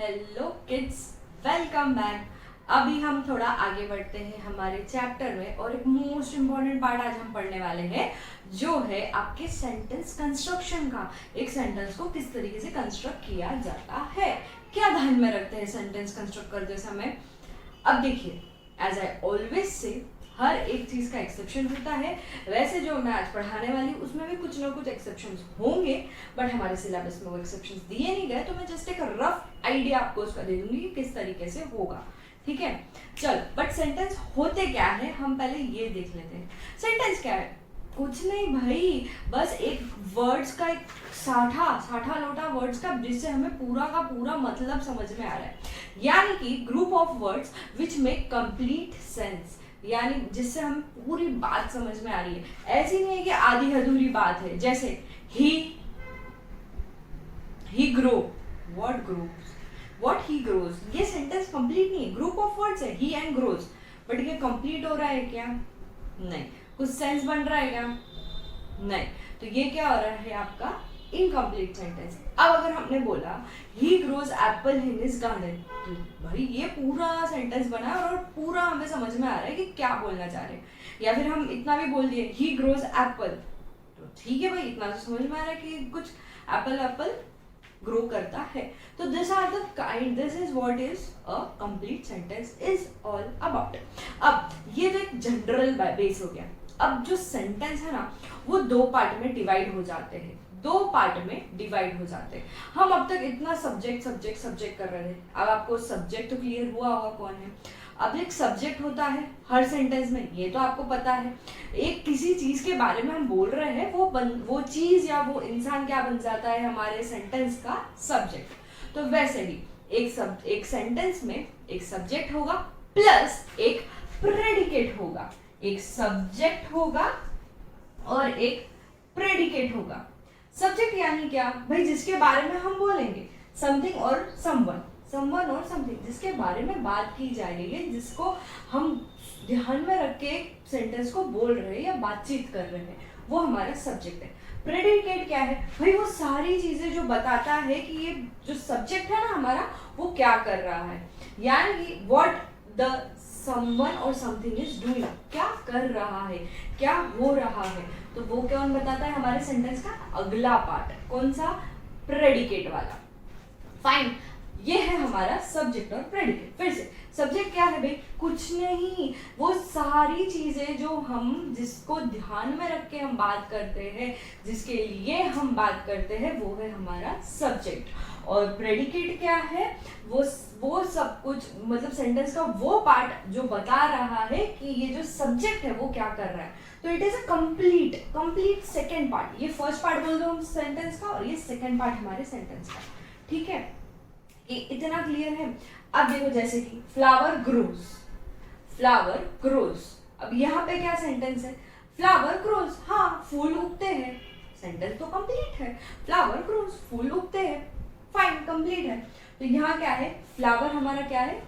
Hello kids, welcome back. अभी हम थोड़ा आगे बढ़ते हैं हमारे चैप्टर में और एक मोस्ट इम्पॉर्टेंट पार्ट आज हम पढ़ने वाले हैं जो है आपके सेंटेंस कंस्ट्रक्शन का। एक सेंटेंस को किस तरीके से कंस्ट्रक्ट किया जाता है, क्या ध्यान में रखते हैं सेंटेंस कंस्ट्रक्ट करते समय। अब देखिए, एज आई ऑलवेज से हर एक चीज़ का एक्सेप्शन होता है। वैसे जो मैं आज पढ़ाने वाली हूँ उसमें भी कुछ ना कुछ एक्सेप्शंस होंगे, बट हमारे सिलेबस में वो एक्सेप्शंस दिए नहीं गए, तो मैं जस्ट एक रफ आइडिया आपको उसका दे दूंगी कि किस तरीके से होगा। ठीक है, चल, बट सेंटेंस होते क्या है हम पहले ये देख लेते हैं। सेंटेंस क्या है? कुछ नहीं भाई, बस एक वर्ड्स का एक साठा लोटा वर्ड्स का जिससे हमें पूरा का पूरा मतलब समझ में आ रहा है, यानी कि group of words which make complete sense, यानी जिससे हमें पूरी बात समझ में आ रही है। ऐसी नहीं है कि आधी अधूरी बात है, जैसे ही ग्रो, व्हाट ही ग्रोज, ये सेंटेंस कंप्लीट नहीं है, ग्रुप ऑफ वर्ड्स है ही एंड ग्रोज, बट ये कंप्लीट हो रहा है क्या? नहीं। कुछ सेंस बन रहा है क्या? नहीं। तो ये क्या हो रहा है आपका इनकम्प्लीट सेंटेंस। अब अगर हमने बोला ही grows apple in his garden, तो भाई ये पूरा सेंटेंस बना और पूरा हमें समझ में आ रहा है कि क्या बोलना चाह रहे हैं। या फिर हम इतना भी बोल दिए ही ग्रोज एप्पल, तो ठीक है भाई, इतना तो समझ में आ रहा है कि कुछ एप्पल ग्रो करता है। तो this are the kind, this is what is a complete sentence is all about. अब ये तो एक जनरल बेस हो गया। अब जो सेंटेंस है ना वो दो पार्ट में डिवाइड हो जाते हैं, हम अब तक इतना सब्जेक्ट कर रहे थे। अब आपको सब्जेक्ट तो क्लियर हुआ होगा कौन है। अब एक सब्जेक्ट होता है हर सेंटेंस में, ये तो आपको पता है। एक किसी चीज के बारे में हम बोल रहे हैं, वो चीज या वो इंसान क्या बन जाता है हमारे सेंटेंस का सब्जेक्ट। तो वैसे ही एक सेंटेंस में एक सब्जेक्ट होगा प्लस एक प्रेडिकेट होगा। एक सब्जेक्ट होगा और एक प्रेडिकेट होगा। सब्जेक्ट यानी क्या भाई, जिसके बारे में हम बोलेंगे, समथिंग और समवन और समथिंग, जिसके बारे में बात की जा रही है, जिसको हम ध्यान में रख के सेंटेंस को बोल रहे हैं या बातचीत कर रहे हैं, वो हमारा सब्जेक्ट है। प्रेडिकेट क्या है भाई? वो सारी चीजें जो बताता है कि ये जो सब्जेक्ट है ना हमारा वो क्या कर रहा है, यानी कि व्हाट द समवन और समथिंग इज डूइंग, क्या कर रहा है, क्या हो रहा है। तो वो कौन बताता है? हमारे सेंटेंस का अगला पार्ट। कौन सा? प्रेडिकेट वाला। फाइन, ये है हमारा सब्जेक्ट और प्रेडिकेट। फिर से सब्जेक्ट क्या है भाई? कुछ नहीं, वो सारी चीजें जो हम जिसको ध्यान में रख के हम बात करते हैं, जिसके लिए हम बात करते हैं, वो है हमारा सब्जेक्ट। और प्रेडिकेट क्या है? वो सब कुछ, मतलब सेंटेंस का वो पार्ट जो बता रहा है कि ये जो सब्जेक्ट है वो क्या कर रहा है। तो it is a complete second part. ये फर्स्ट पार्ट बोल दो हम सेंटेंस का और ये सेकेंड पार्ट हमारे सेंटेंस का। ठीक है, इतना क्लियर है। अब देखो, जैसे कि फ्लावर ग्रोज, अब यहाँ पे क्या सेंटेंस है? फ्लावर ग्रोज, हाँ फूल उगते हैं, सेंटेंस तो कंप्लीट है। फ्लावर ग्रोज, फूल उगते हैं, फाइन, कंप्लीट है। तो यहाँ क्या है? फ्लावर हमारा क्या है?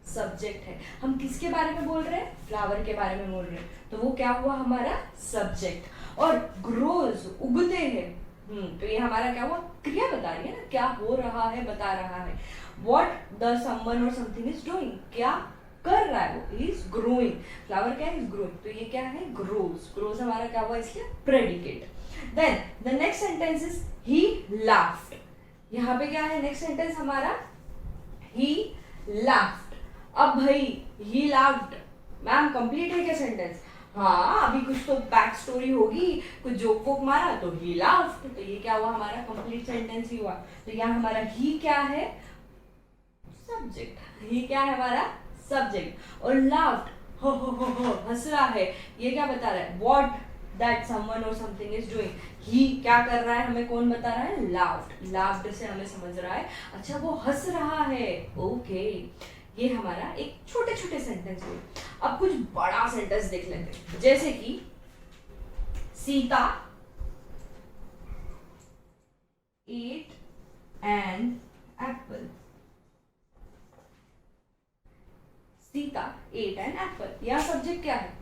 सब्जेक्ट है। हम किसके बारे में बोल रहे हैं? फ्लावर के बारे में बोल रहे हैं, तो वो क्या हुआ? हमारा सब्जेक्ट। और ग्रोज, उगते हैं, तो ये हमारा क्या हुआ? क्रिया बता रही है ना, क्या हो रहा है बता रहा है। व्हाट द समवन और समथिंग इज डूइंग, क्या कर रहा है वो? Is growing. फ्लावर क्या है? इज ग्रोइंग, तो ये क्या है? ग्रोज हमारा क्या हुआ? इसलिए predicate. Then the next sentence is he laughed. यहाँ पे क्या है नेक्स्ट सेंटेंस हमारा? He laughed. अब भाई ही लाफ्ड, मैम कंप्लीट है क्या सेंटेंस? हाँ, अभी कुछ तो बैक स्टोरी होगी, कुछ जोक वोक मारा तो ही लाफ्ड, तो ये क्या हुआ? हमारा कंप्लीट सेंटेंस ही हुआ। तो यहाँ हमारा ही क्या है? सब्जेक्ट। ही क्या है? हमारा सब्जेक्ट। और लाफ्ड, हो हंस रहा है, ये क्या बता रहा है? व्हाट दैट समवन और समथिंग इज डूइंग। ही क्या कर रहा है हमें कौन बता रहा है? लाफ्ड से हमें समझ रहा है, अच्छा वो हंस रहा है। ओके, ये हमारा एक छोटे सेंटेंस हुए। अब कुछ बड़ा सेंटेंस देख लेते हैं, जैसे कि Sita ate an apple। Sita ate an apple, यह सब्जेक्ट क्या है?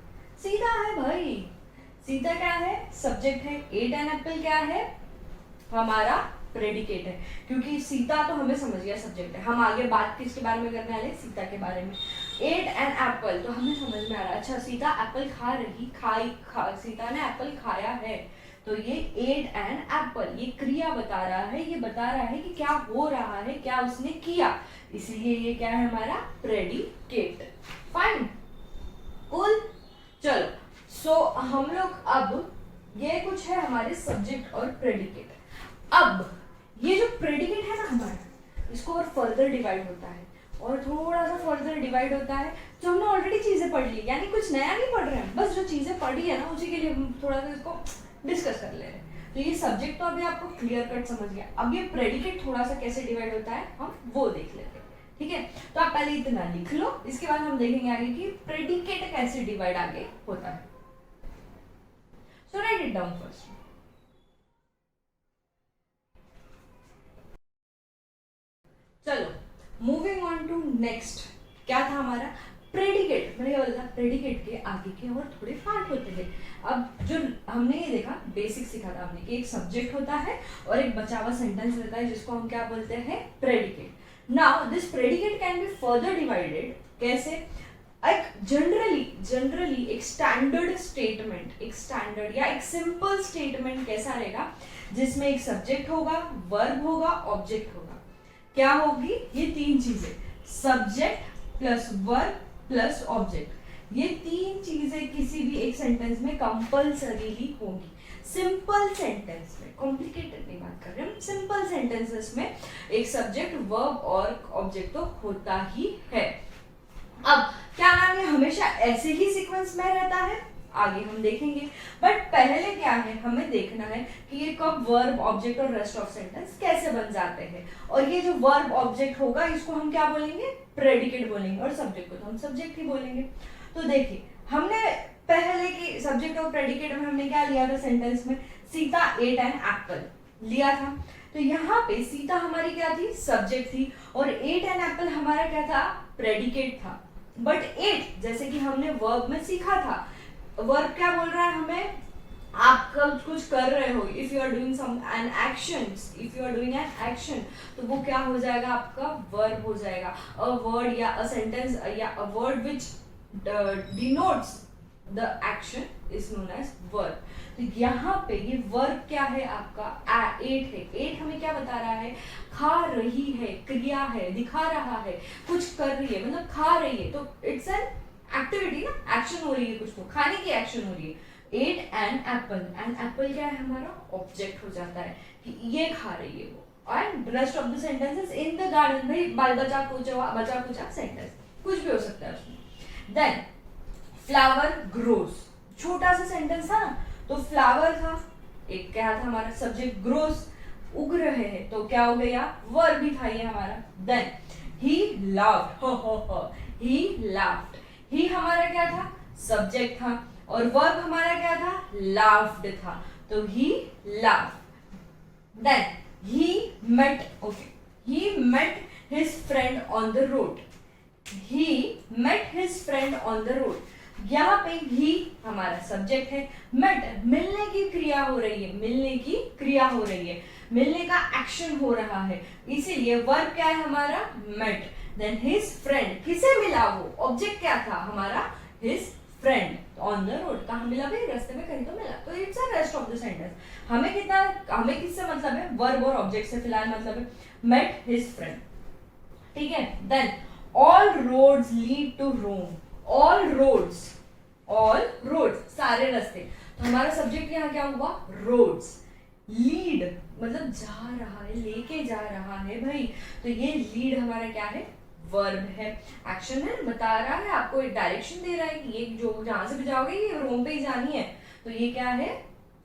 सीता है भाई। सीता क्या है? सब्जेक्ट है। ate an apple क्या है? हमारा प्रेडिकेट है, क्योंकि सीता तो हमें समझ गया सब्जेक्ट है। हम आगे बात किसके बारे में करने वाले, सीता के बारे में। एट एन एप्पल, तो हमें समझ में आ रहा है, अच्छा सीता एप्पल खा रही, सीता ने एप्पल खाया है, तो ये एट एन एप्पल, ये क्रिया बता रहा है, ये बता रहा है कि क्या हो रहा है, क्या उसने किया, इसलिए ये क्या है हमारा प्रेडिकेट। Fine, cool. चलो सो हम लोग अब, ये कुछ है हमारे सब्जेक्ट और प्रेडिकेट। अब ये जो प्रेडिकेट है ना हमारा, इसको और फर्दर डिवाइड होता है, और थोड़ा सा फर्दर डिवाइड होता है, जो हमने ऑलरेडी चीजें पढ़ ली, यानी कुछ नया नहीं पढ़ रहे हैं, बस जो चीजें पढ़ी है ना उसी के लिए हम थोड़ा सा इसको डिस्कस कर ले रहे हैं। तो ये सब्जेक्ट तो अभी आपको क्लियर कट समझ गया, अब ये प्रेडिकेट थोड़ा सा कैसे डिवाइड होता है हम वो देख लेते हैं, ठीक है। तो आप पहले इतना लिख लो, इसके बाद हम देखेंगे आगे कि प्रेडिकेट कैसे डिवाइड आगे होता है। सो राइट इट डाउन फर्स्ट। चलो मूविंग ऑन टू नेक्स्ट, क्या था हमारा प्रेडिकेट। मैंने क्या बोला था, प्रेडिकेट के आगे के और थोड़े पार्ट होते हैं। अब जो हमने ये देखा, बेसिक सीखा था हमने कि एक सब्जेक्ट होता है और एक बचा हुआ सेंटेंस रहता है जिसको हम क्या बोलते हैं, predicate. Now this predicate can be further divided, कैसे, एक जनरली एक स्टैंडर्ड स्टेटमेंट, एक स्टैंडर्ड या एक सिंपल स्टेटमेंट कैसा रहेगा, जिसमें एक सब्जेक्ट होगा, वर्ब होगा, ऑब्जेक्ट होगा। क्या होगी ये तीन चीजें, subject plus verb plus object, ये तीन चीजें किसी भी एक सेंटेंस में कंपल्सरीली होंगी। सिंपल सेंटेंस में, कॉम्प्लिकेटेड नहीं बात कर रहे हम, सिंपल सेंटेंसेस में एक सब्जेक्ट, वर्ब और ऑब्जेक्ट तो होता ही है। अब क्या नाम है, हमेशा ऐसे ही सीक्वेंस में रहता है, आगे हम देखेंगे, बट पहले क्या है हमें देखना है कि ये कब वर्ब, ऑब्जेक्ट और रेस्ट ऑफ सेंटेंस कैसे बन जाते हैं। और ये जो वर्ब ऑब्जेक्ट होगा इसको हम क्या बोलेंगे, प्रेडिकेट बोलेंगे, और सब्जेक्ट को तो हम सब्जेक्ट ही बोलेंगे। तो देखिए हमने पहले की सब्जेक्ट और प्रेडिकेट में हमने क्या लिया था सेंटेंस में, सीता एट एन एप्पल लिया था। तो यहाँ पे सीता हमारी क्या थी, सब्जेक्ट थी, और एट एन एप्पल हमारा क्या था, प्रेडिकेट था। बट एट, जैसे कि हमने वर्ब में सीखा था, वर्ब क्या बोल रहा है हमें, आप कुछ कर रहे हो, if you are doing some an action, if you are doing an action, तो वो क्या हो जाएगा, आपका वर्ब हो जाएगा। अ वर्ड या अ सेंटेंस या a word which denotes the action is known as verb. तो यहाँ पे ये वर्ब क्या है आपका, एट है। एट हमें क्या बता रहा है, खा रही है, क्रिया है, दिखा रहा है, कुछ कर रही है, मतलब खा रही है, तो इट्स एन एक्टिविटी ना, एक्शन हो रही है, कुछ तो खाने की एक्शन हो रही है। Ate an apple, an apple क्या है हमारा, ऑब्जेक्ट हो जाता है कि ये खा रही है वो। And rest of the sentences in the garden, भाई बचा कुचा सेंटेंस कुछ भी हो सकता है उसमें। देन फ्लावर ग्रोज, छोटा सा सेंटेंस था ना, तो फ्लावर था, एक क्या था हमारा सब्जेक्ट, ग्रोज उग रहे हैं, तो क्या हो गया, वर्ब भी था ये हमारा। Then he laughed, he laughed, he हमारा क्या था, सब्जेक्ट था, और वर्ब हमारा क्या था, लाफ्ड था, तो he laughed. Then he met, okay, he met his friend on the road, he met his friend on the road. यहाँ पे ही हमारा सब्जेक्ट है, मेट मिलने की क्रिया हो रही है, मिलने की क्रिया हो रही है, मिलने का एक्शन हो रहा है, इसीलिए वर्ब क्या है हमारा, मेट। देन हिज फ्रेंड, किसे मिला वो, ऑब्जेक्ट क्या था हमारा, his friend on the road, कहाँ मिला भाई, रास्ते में कहीं तो मिला, तो it's a rest of the sentence. हमें किससे मतलब है, वर्ब और ऑब्जेक्ट से फिलहाल मतलब है, मेट हिज फ्रेंड, ठीक है। Then all roads lead to Rome, all roads सारे रास्ते, तो हमारा सब्जेक्ट यहाँ क्या हुआ, रोड्स। लीड मतलब जा रहा है, लेके जा रहा है भाई, तो ये लीड हमारा क्या है, वर्ब है, एक्शन है, बता रहा है आपको, एक डायरेक्शन दे रहा है कि ये जो जहां से भी जाओगे ये रोम पे ही जानी है, तो ये क्या है,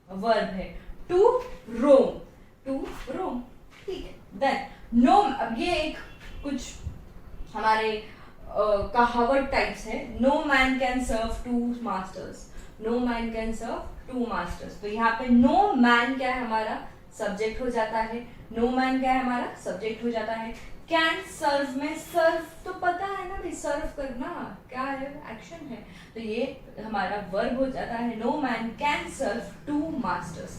वर्ब है। टू रोम, ठीक है। देन नो, अब ये एक कुछ हमारे कहावत टाइप्स है, no man can serve two masters, no man can serve two masters, तो यहाँ पे नो मैन क्या है हमारा, सब्जेक्ट हो जाता है, नो मैन क्या है हमारा, सब्जेक्ट हो जाता है। कैन सर्व में, सर्व तो पता है ना भाई, सर्व करना क्या है, एक्शन है, तो ये हमारा वर्ब हो जाता है, no man can serve two masters,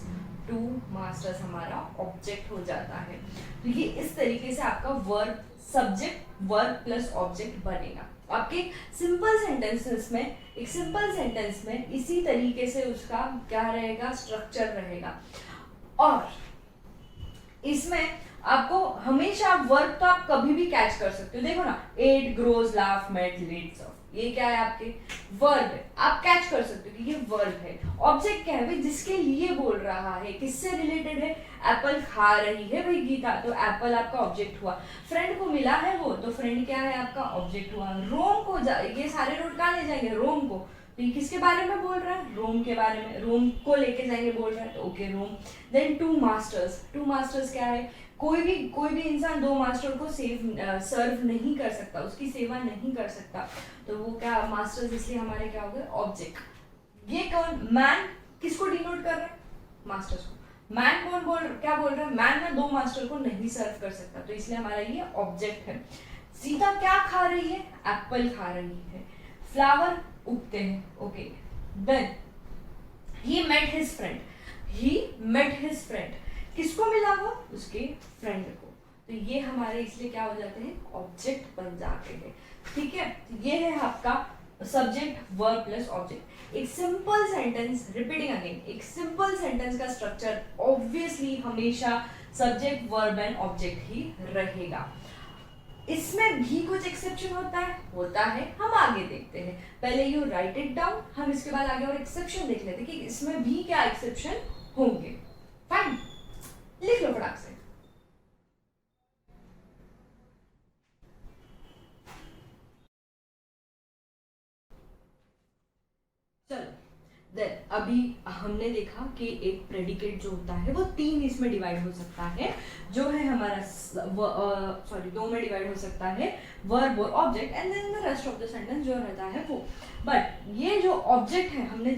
two masters हमारा ऑब्जेक्ट हो जाता है। तो ये इस तरीके से आपका verb subject verb plus object बनेगा। आपके सिंपल सेंटेंसेस में, एक सिंपल सेंटेंस में इसी तरीके से उसका क्या रहेगा, स्ट्रक्चर रहेगा। और इसमें आपको हमेशा वर्ब तो आप कभी भी कैच कर सकते हो। देखो ना, ate, grows, laugh, met, leads, ये क्या है आपके वर्ब है, आप कैच कर सकते हो कि ये वर्ब है। ऑब्जेक्ट क्या है भाई, जिसके लिए बोल रहा है, किससे रिलेटेड है, एप्पल खा रही है भाई गीता, तो एप्पल आपका ऑब्जेक्ट हुआ। फ्रेंड को मिला है वो, तो फ्रेंड क्या है आपका ऑब्जेक्ट हुआ। रोम को ये सारे रोड कहाँ ले जाएंगे, रोम को, तो ये किसके बारे में बोल रहा है, रोम के बारे में, रोम को लेके जाएंगे बोल रहा है, तो okay Rome. Then two masters, two masters क्या है, कोई भी इंसान दो मास्टर को सर्व नहीं कर सकता, उसकी सेवा नहीं कर सकता, तो वो क्या मास्टर्स इसलिए हमारे क्या हो गए, ऑब्जेक्ट। ये कौन, मैन किसको डिनोट कर रहा है, मास्टर्स को। मैन कौन क्या बोल रहा है, मैन ना दो मास्टर को नहीं सर्व कर सकता, तो इसलिए हमारा ये ऑब्जेक्ट है। सीता क्या खा रही है, एप्पल खा रही है। फ्लावर उगते हैं, okay. Then he met his friend, he met his friend, किसको मिला वो, उसके फ्रेंड को। तो ये हमारे इसलिए क्या हो जाते हैं, ऑब्जेक्ट बन जाते हैं। ठीक है, ये है आपका सब्जेक्ट वर्ब प्लस ऑब्जेक्ट। एक सिंपल सेंटेंस, रिपीटिंग अगेन, एक सिंपल सेंटेंस का स्ट्रक्चर ऑब्वियसली हमेशा सब्जेक्ट वर्ब एंड ऑब्जेक्ट ही रहेगा। इसमें भी कुछ एक्सेप्शन होता है, हम आगे देखते हैं। पहले यू राइट इट डाउन, हम इसके बाद आगे और एक्सेप्शन देख लेते हैं कि इसमें भी क्या एक्सेप्शन होंगे। फाइन, लिख लो फटाक से। चलो देन अभी हमने देखा कि एक प्रेडिकेट जो होता है वो तीन इसमें डिवाइड हो सकता है, जो है हमारा दो में डिवाइड हो सकता है, वर्ब और object, and then the rest of the sentence जो रहता है वो। बट ये जो ऑब्जेक्ट है, हमने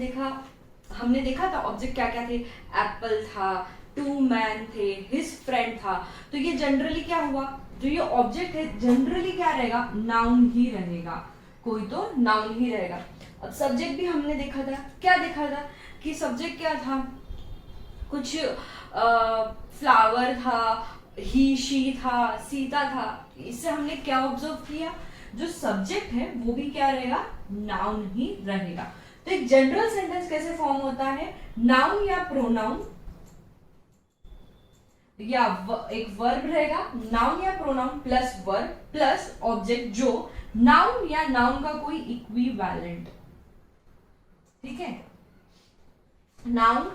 देखा था ऑब्जेक्ट क्या क्या थे, एप्पल था, टू मैन थे, हिज फ्रेंड था। तो ये जनरली क्या हुआ, जो ये ऑब्जेक्ट है जनरली क्या रहेगा, नाउन ही रहेगा, कोई तो नाउन ही रहेगा। अब सब्जेक्ट भी हमने देखा था, क्या देखा था कि सब्जेक्ट क्या था, कुछ फ्लावर था, ही शी था, सीता था। इससे हमने क्या ऑब्जर्व किया, जो सब्जेक्ट है वो भी क्या रहेगा, नाउन ही रहेगा। तो एक जनरल सेंटेंस कैसे फॉर्म होता है, नाउन या प्रोनाउन या एक वर्ब रहेगा, नाउन या pronoun plus verb plus object, जो नाउन या नाउन का कोई इक्विवेलेंट। ठीक है, नाउन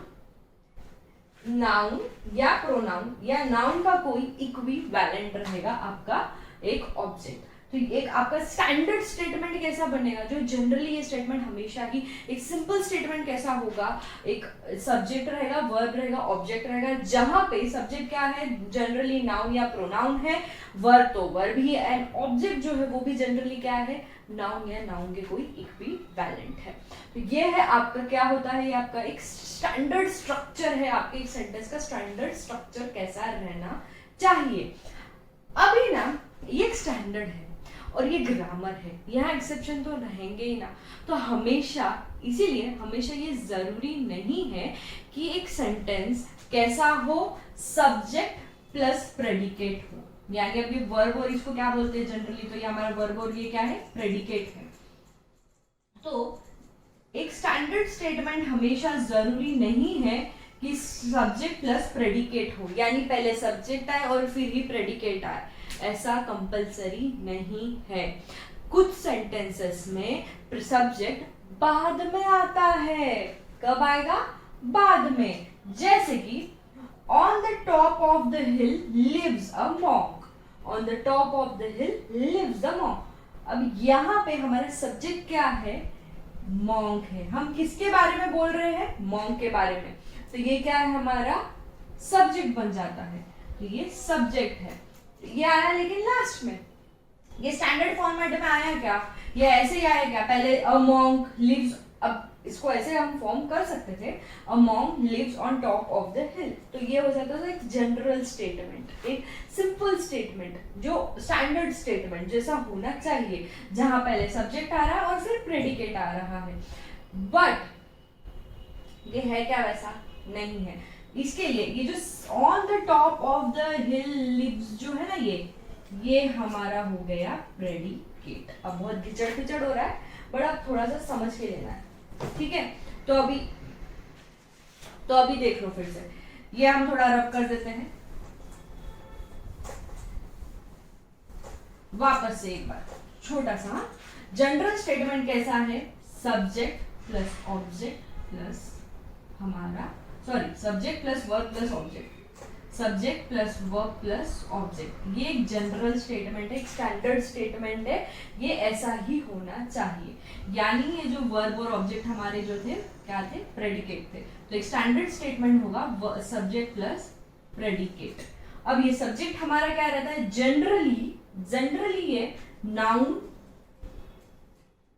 या प्रोनाउन या नाउन का कोई इक्विवेलेंट रहेगा आपका एक ऑब्जेक्ट। तो एक आपका स्टैंडर्ड स्टेटमेंट कैसा बनेगा, जो जनरली ये स्टेटमेंट हमेशा ही एक सिंपल स्टेटमेंट कैसा होगा, एक सब्जेक्ट रहेगा, वर्ब रहेगा, ऑब्जेक्ट रहेगा, जहां पे सब्जेक्ट क्या है, जनरली नाउन या प्रोनाउन है, वर्ब तो वर्ब ही है, एंड ऑब्जेक्ट जो है वो भी जनरली क्या है, नाउन या नाउन के कोई इक्विवेलेंट है। तो ये है आपका क्या होता है, ये आपका एक स्टैंडर्ड स्ट्रक्चर है, आपके एक सेंटेंस का स्टैंडर्ड स्ट्रक्चर कैसा रहना चाहिए। अभी ना ये एक स्टैंडर्ड है और ये ग्रामर है, यहाँ एक्सेप्शन तो रहेंगे ही ना। तो हमेशा, इसीलिए हमेशा ये जरूरी नहीं है कि एक सेंटेंस कैसा हो, सब्जेक्ट प्लस प्रेडिकेट हो। यानी अभी वर्ब और इसको क्या बोलते हैं जनरली, तो ये हमारा वर्ब और ये क्या है, प्रेडिकेट है। तो एक स्टैंडर्ड स्टेटमेंट हमेशा जरूरी नहीं है कि सब्जेक्ट प्लस प्रेडिकेट हो, यानी पहले सब्जेक्ट आए और फिर ही प्रेडिकेट आए, ऐसा कंपलसरी नहीं है। कुछ सेंटेंसेस में सब्जेक्ट बाद में आता है, कब आएगा, बाद में। जैसे कि on the top of the hill lives a monk, on the top of the hill lives the monk. अब यहाँ पे हमारा सब्जेक्ट क्या है, मॉन्क है। हम किसके बारे में बोल रहे हैं, मॉन्क के बारे में, तो ये क्या है, हमारा सब्जेक्ट बन जाता है। तो ये सब्जेक्ट है, ये आया लेकिन लास्ट में, ये स्टैंडर्ड फॉर्मेट में आया क्या, ये ऐसे ही आया क्या, पहले अ मॉन्क लिव्स, अब इसको ऐसे हम फॉर्म कर सकते थे, a monk lives on top of the hill. तो ये हो जाता था एक जनरल स्टेटमेंट, एक सिंपल स्टेटमेंट, जो स्टैंडर्ड स्टेटमेंट जैसा होना चाहिए, जहां पहले सब्जेक्ट आ रहा है और फिर प्रेडिकेट आ रहा है। बट ये है क्या, वैसा नहीं है। इसके लिए ये जो on the top of the hill lives जो है ना, ये हमारा हो गया प्रेडिकेट। अब बहुत गिचड़ पिचड़ हो रहा है, बट अब थोड़ा सा समझ के लेना है, ठीक है। तो अभी देख लो फिर से, ये हम थोड़ा रब कर देते हैं वापस से एक बार, छोटा सा। जनरल स्टेटमेंट कैसा है? सब्जेक्ट प्लस ऑब्जेक्ट प्लस हमारा, sorry, subject plus verb plus object, subject plus verb plus object. ये एक जनरल स्टेटमेंट है, एक स्टैंडर्ड स्टेटमेंट है, ये ऐसा ही होना चाहिए। यानी ये जो वर्ब और ऑब्जेक्ट हमारे जो थे क्या थे? प्रेडिकेट थे। तो एक स्टैंडर्ड स्टेटमेंट होगा सब्जेक्ट प्लस प्रेडिकेट। अब ये सब्जेक्ट हमारा क्या रहता है? जनरली ये noun,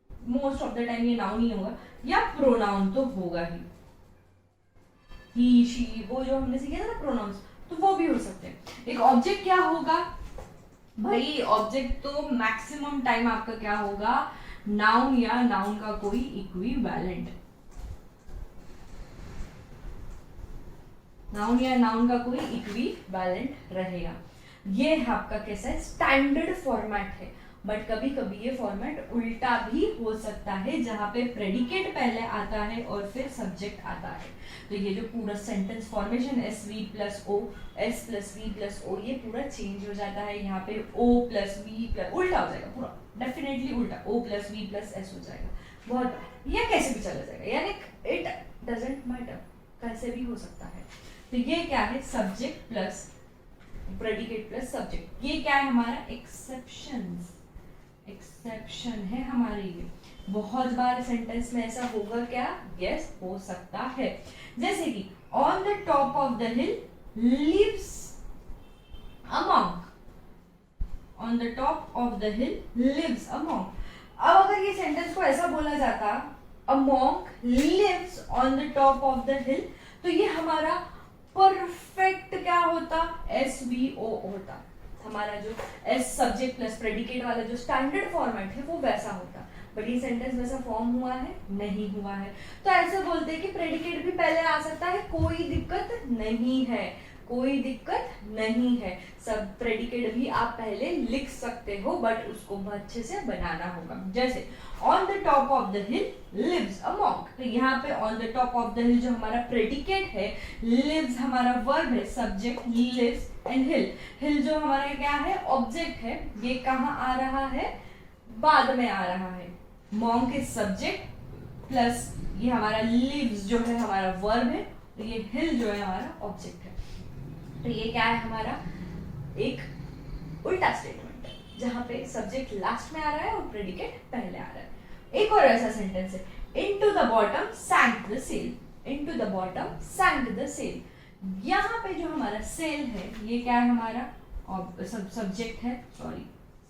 most of the time ये नाउन ही होगा, या प्रोनाउन तो होगा ही, शी, वो जो हमने सीखे था ना प्रोनाउंस, तो वो भी हो सकते हैं। एक ऑब्जेक्ट क्या होगा भाई? ऑब्जेक्ट तो मैक्सिमम टाइम आपका क्या होगा? नाउन या नाउन का कोई इक्विवेलेंट, नाउन या नाउन का कोई इक्विवेलेंट रहेगा। ये आपका कैसा है? स्टैंडर्ड फॉर्मेट है। बट कभी कभी ये फॉर्मेट उल्टा भी हो सकता है, जहां पे प्रेडिकेट पहले आता है और फिर सब्जेक्ट आता है। तो ये जो पूरा sentence formation S V plus O, S plus V plus O, ये पूरा चेंज हो जाता है। यहाँ पे ओ प्लस वी प्लस, उल्टा हो जाएगा पूरा, डेफिनेटली उल्टा, O plus V plus S हो जाएगा बहुत, या कैसे भी चला जाएगा, यानी इट डजेंट मैटर, कैसे भी हो सकता है। तो ये क्या है? Subject plus predicate plus subject. ये क्या है हमारा? एक्सेप्शन है हमारे लिए। बहुत बार सेंटेंस में ऐसा होगा क्या? यस, हो सकता है। जैसे कि on the top of the hill lives a monk, on the top of the hill lives a monk. अब अगर ये सेंटेंस को ऐसा बोला जाता, a monk lives on the top of the hill, तो ये हमारा परफेक्ट क्या होता? SVO होता। हमारा जो एस सब्जेक्ट प्लस प्रेडिकेट वाला जो स्टैंडर्ड फॉर्मेट है वो वैसा होता। बट ये सेंटेंस वैसा फॉर्म हुआ है? नहीं हुआ है। तो ऐसे बोलते हैं कि प्रेडिकेट भी पहले आ सकता है, कोई दिक्कत नहीं है, कोई दिक्कत नहीं है। सब प्रेडिकेट भी आप पहले लिख सकते हो, बट उसको अच्छे से बनाना होगा। जैसे on the top of the hill lives a monk, तो यहाँ पे on the top of the hill जो हमारा प्रेडिकेट है, लिव्स हमारा वर्ब है, subject lives and hill, hill जो हमारा क्या है? ऑब्जेक्ट है। ये कहाँ आ रहा है? बाद में आ रहा है। मॉन्क इज सब्जेक्ट प्लस ये हमारा लिव्स जो है हमारा वर्ब है, तो ये हिल जो है हमारा ऑब्जेक्ट है। तो ये क्या है हमारा? एक उल्टा स्टेटमेंट है, जहां पे सब्जेक्ट लास्ट में आ रहा है और प्रेडिकेट पहले आ रहा है। एक और ऐसा सेंटेंस है, into the bottom sank the sail, into the bottom sank the sail. यहाँ पे जो हमारा सेल है, ये क्या है हमारा? सब्जेक्ट है, सॉरी,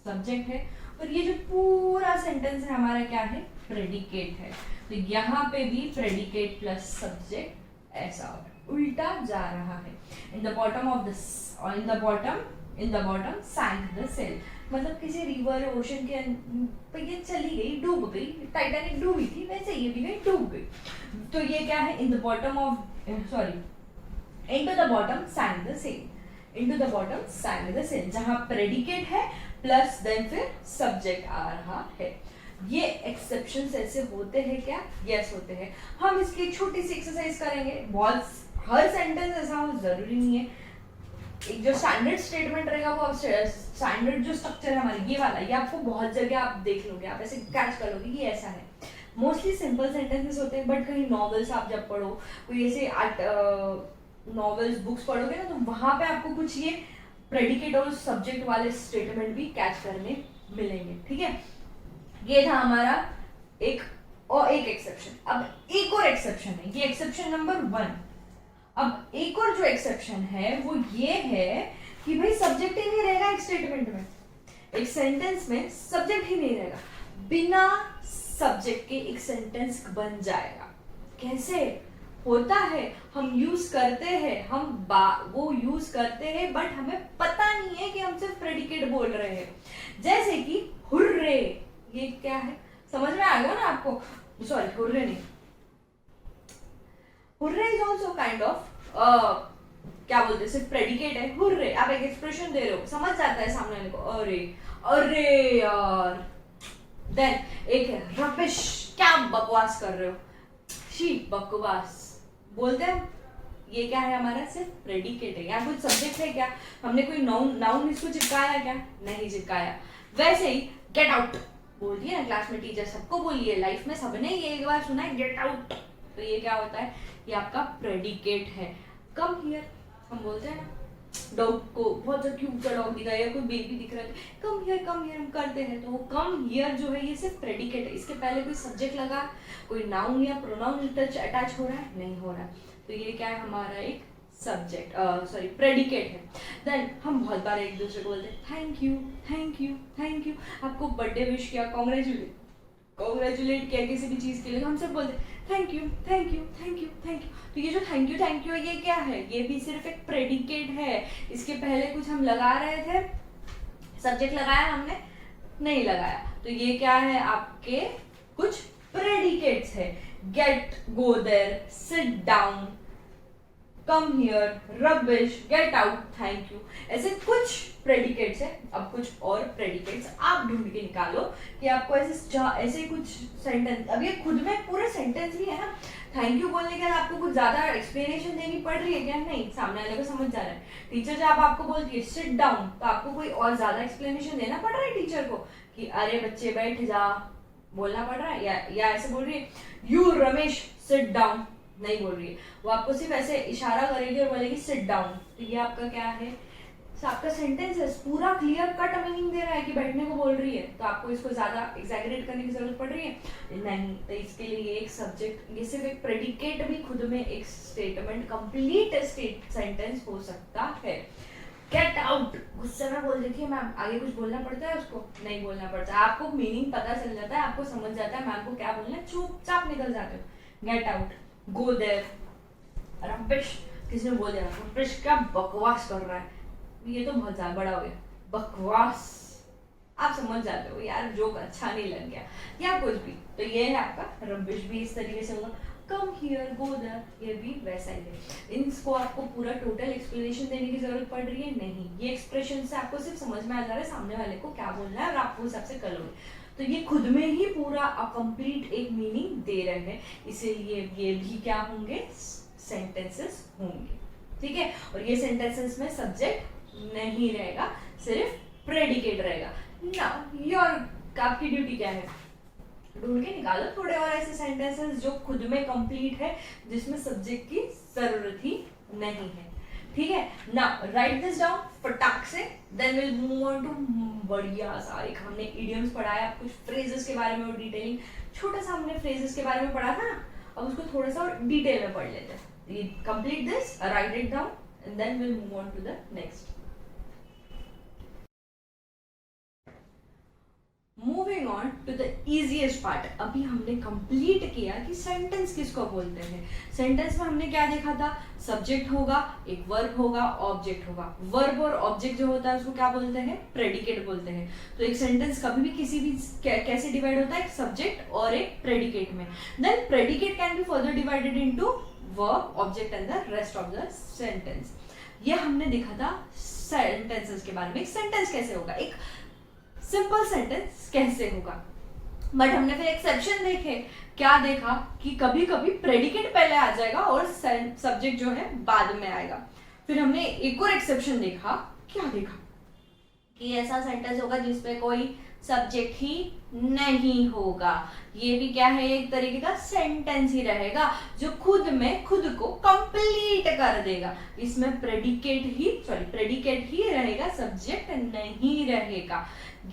सब्जेक्ट है, और ये जो पूरा सेंटेंस है हमारा क्या है? प्रेडिकेट है। तो यहाँ पे भी प्रेडिकेट प्लस सब्जेक्ट ऐसा हो रहा है, उल्टा जा रहा है। In the bottom of the, in the bottom sank the sail, मतलब किसी रिवर ओशन के पे ये चली गई, डूब गई, टाइटैनिक डूबी थी, वैसे ये भी गई, डूब गई। तो ये क्या है? In the bottom of, sorry, into the bottom sank the sail, into the bottom sank the sail, जहां प्रेडिकेट है प्लस देन फिर सब्जेक्ट आ रहा है। ये एक्सेप्शंस ऐसे होते हैं क्या? यस होते हैं। हम इसकी छोटी सी एक्सरसाइज करेंगे, बहुत, हर सेंटेंस ऐसा हो जरूरी नहीं है। एक जो स्टैंडर्ड स्टेटमेंट रहेगा वो स्टैंडर्ड जो स्ट्रक्चर है हमारा ये वाला, ये आपको बहुत जगह आप देख लोगे, आप ऐसे कैच कर लोगे कि ये ऐसा है। मोस्टली सिंपल सेंटेंसेस होते हैं, बट कहीं नॉवेल्स आप जब पढ़ो, कोई ऐसे नॉवेल्स बुक्स पढ़ोगे ना, तो वहां पे आपको कुछ ये प्रेडिकेट और सब्जेक्ट वाले स्टेटमेंट भी कैच करने मिलेंगे। ठीक है, ये था हमारा एक एक्सेप्शन। अब एक और एक्सेप्शन है, ये एक्सेप्शन नंबर 1। अब एक और जो एक्सेप्शन है वो ये है कि भाई सब्जेक्ट ही नहीं रहेगा एक स्टेटमेंट में, एक सेंटेंस में सब्जेक्ट ही नहीं रहेगा, बिना सब्जेक्ट के एक सेंटेंस बन जाएगा। कैसे होता है? हम यूज करते हैं, हम वो यूज करते हैं, बट हमें पता नहीं है कि हम सिर्फ प्रेडिकेट बोल रहे हैं। जैसे कि हुर्रे, ये क्या है? समझ में आ गया ना आपको? सॉरी, हुर्रे नहीं, hurray is also kind of क्या बोलते हैं, सिर्फ प्रेडिकेट है, हुर्रे, आप एक एक्सप्रेशन दे रहे हो, समझ जाता है सामने वाले को, अरे अरे यार। देन एक है रबिश, क्या बकवास कर रहे हो, शी बकवास बोलते हैं। ये क्या है हमारा, सिर्फ प्रेडिकेट है। यहाँ कुछ सब्जेक्ट है क्या, हमने कोई नाउन नाउन इसको चिपकाया क्या, नहीं चिपकाया। वैसे ही गेट आउट बोल दिया ना क्लास में, टीचर सबको बोलिए, लाइफ में सबने ये एक बार सुना है गेट आउट। तो ये क्या होता है, ये आपका प्रेडिकेट है। कम हियर हम बोलते हैं ना, डॉग को बहुत क्यूट सा डॉग दिखा या कोई बेबी दिख रहा है, कम हियर हम करते हैं, तो वो कम हियर जो है ये सिर्फ प्रेडिकेट है। इसके पहले कोई सब्जेक्ट लगा, कोई नाउन या प्रोनाउन अटैच हो रहा है, नहीं हो रहा है, तो ये क्या है हमारा एक सब्जेक्ट, सॉरी प्रेडिकेट है। देन हम बहुत बार एक दूसरे को बोलते हैं thank you thank you thank you. आपको बर्थडे विश किया, कॉन्ग्रेचुलेट किया किसी भी चीज़ के लिए, तो हम सब बोलते हैं thank you thank you thank you thank you. तो ये जो थैंक यू है, ये क्या है, ये भी सिर्फ एक प्रेडिकेट है। इसके पहले कुछ हम लगा रहे थे, सब्जेक्ट लगाया हमने, नहीं लगाया, तो ये क्या है आपके कुछ प्रेडिकेट्स है। Get, go there, sit down, come here, rubbish, get out, thank you, ऐसे कुछ प्रेडिकेट्स है। अब कुछ और प्रेडिकेट्स आप ढूंढ के निकालो कि आपको ऐसे कुछ सेंटेंस, अब ये खुद में पूरे सेंटेंस भी है ना। थैंक यू बोलने के बाद आपको कुछ ज्यादा एक्सप्लेनेशन देनी पड़ रही है क्या, नहीं, सामने वाले को समझ जा रहा है। टीचर जब आपको बोलती है सिट डाउन, तो आपको कोई और ज्यादा एक्सप्लेनेशन देना पड़ रहा है टीचर को कि अरे बच्चे बैठ जा, बोलना पड़ रहा है, या ऐसे बोल रही है यू रमेश सिट डाउन, नहीं बोल रही है, वो आपको सिर्फ ऐसे इशारा करेगी और बोलेगी सिट डाउन। तो ये आपका क्या है, आपका सेंटेंस है, पूरा क्लियर कट मीनिंग दे रहा है कि बैठने को बोल रही है, तो आपको इसको ज्यादा एग्जैगरेट करने की जरूरत पड़ रही है नहीं। तो इसके लिए ये एक सब्जेक्ट, ये सिर्फ एक प्रेडिकेट भी खुद में एक स्टेटमेंट, कंप्लीट सेंटेंस हो सकता है। गेट आउट, गुस्से में बोल देखिए मैम, आगे कुछ बोलना पड़ता है उसको, नहीं बोलना पड़ता, आपको मीनिंग पता चल जाता है, आपको समझ जाता है मैम को क्या बोलना है, चुपचाप निकल जाते हो। Get out, go there, rubbish, किसी ने बोल दिया रबिश क्या बकवास कर रहा है, ये तो बहुत ज्यादा बड़ा हो गया, बकवास, आप समझ जाते हो यार जोक अच्छा नहीं लग गया या कुछ भी, तो ये है आपका रबिश भी इस तरीके से होगा। कम हियर, गो देयर, ये भी वैसा ही है। इनको आपको पूरा टोटल एक्सप्लेनेशन देने की जरूरत पड़ रही है नहीं, ये एक्सप्रेशन से आपको सिर्फ समझ में आ जा रहा है सामने वाले को क्या बोलना है और आप उस हिसाब से करोगे, तो ये खुद में ही पूरा कंप्लीट एक मीनिंग दे रहे हैं, इसीलिए ये भी क्या होंगे, सेंटेंसेस होंगे, ठीक है। और ये सेंटेंसेस में सब्जेक्ट नहीं रहेगा, सिर्फ प्रेडिकेट रहेगा ना। योर, आपकी ड्यूटी क्या है, ढूंढ के निकालो थोड़े और ऐसे सेंटेंसेस जो खुद में कंप्लीट है, जिसमें सब्जेक्ट की जरूरत ही नहीं है, ठीक है ना। राइट दिस डाउन फटाक से, then will move on to बढ़िया सा एक हमने इडियम्स पढ़ा है, कुछ फ्रेजेस के बारे में और डिटेलिंग, छोटा सा हमने फ्रेजेस के बारे में पढ़ा था ना, अब उसको थोड़ा सा और डिटेल में पढ़ लेते हैं। Complete this, write it down and then will move on to the next. Moving on to the easiest part, अभी हमने कंप्लीट किया कि सेंटेंस किसको बोलते हैं। सेंटेंस में हमने क्या देखा था, सब्जेक्ट होगा, एक वर्ब होगा, ऑब्जेक्ट होगा। वर्ब और ऑब्जेक्ट जो होता है उसको क्या बोलते हैं, प्रेडिकेट बोलते हैं। तो एक सेंटेंस कभी भी किसी भी कैसे डिवाइड होता है, एक सब्जेक्ट और एक प्रेडिकेट में। Then predicate can be further divided into verb, object and the rest of the sentence. ये हमने देखा था सेंटेंसेस के बारे में, एक सेंटेंस कैसे होगा, एक सिंपल सेंटेंस कैसे होगा। बट हमने फिर एक्सेप्शन देखे, क्या देखा कि कभी कभी प्रेडिकेट पहले आ जाएगा और सब्जेक्ट जो है बाद में आएगा। फिर हमने एक और एक्सेप्शन देखा, क्या देखा कि ऐसा सेंटेंस होगा जिसमें कोई सब्जेक्ट ही नहीं होगा। ये भी क्या है, एक तरीके का सेंटेंस ही रहेगा जो खुद में खुद को कंप्लीट कर देगा। इसमें प्रेडिकेट ही रहेगा, सब्जेक्ट नहीं रहेगा।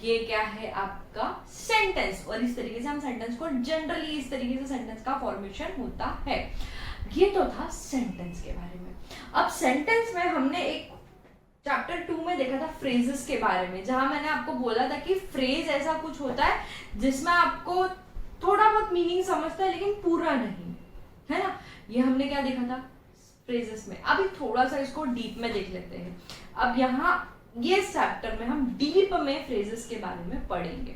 ये क्या है आपका सेंटेंस, और इस तरीके से हम सेंटेंस को जनरली इस तरीके से सेंटेंस का फॉर्मेशन होता है। ये तो था सेंटेंस के बारे में। अब सेंटेंस में हमने एक चैप्टर 2 में देखा था फ्रेजेस के बारे में, जहां मैंने आपको बोला था कि फ्रेज ऐसा कुछ होता है जिसमें आपको थोड़ा बहुत मीनिंग समझता है लेकिन पूरा नहीं, है ना। ये हमने क्या देखा था फ्रेजेस में। अभी थोड़ा सा इसको डीप में देख लेते हैं। अब यहाँ ये चैप्टर में हम डीप में फ्रेजेस के बारे में पढ़ेंगे।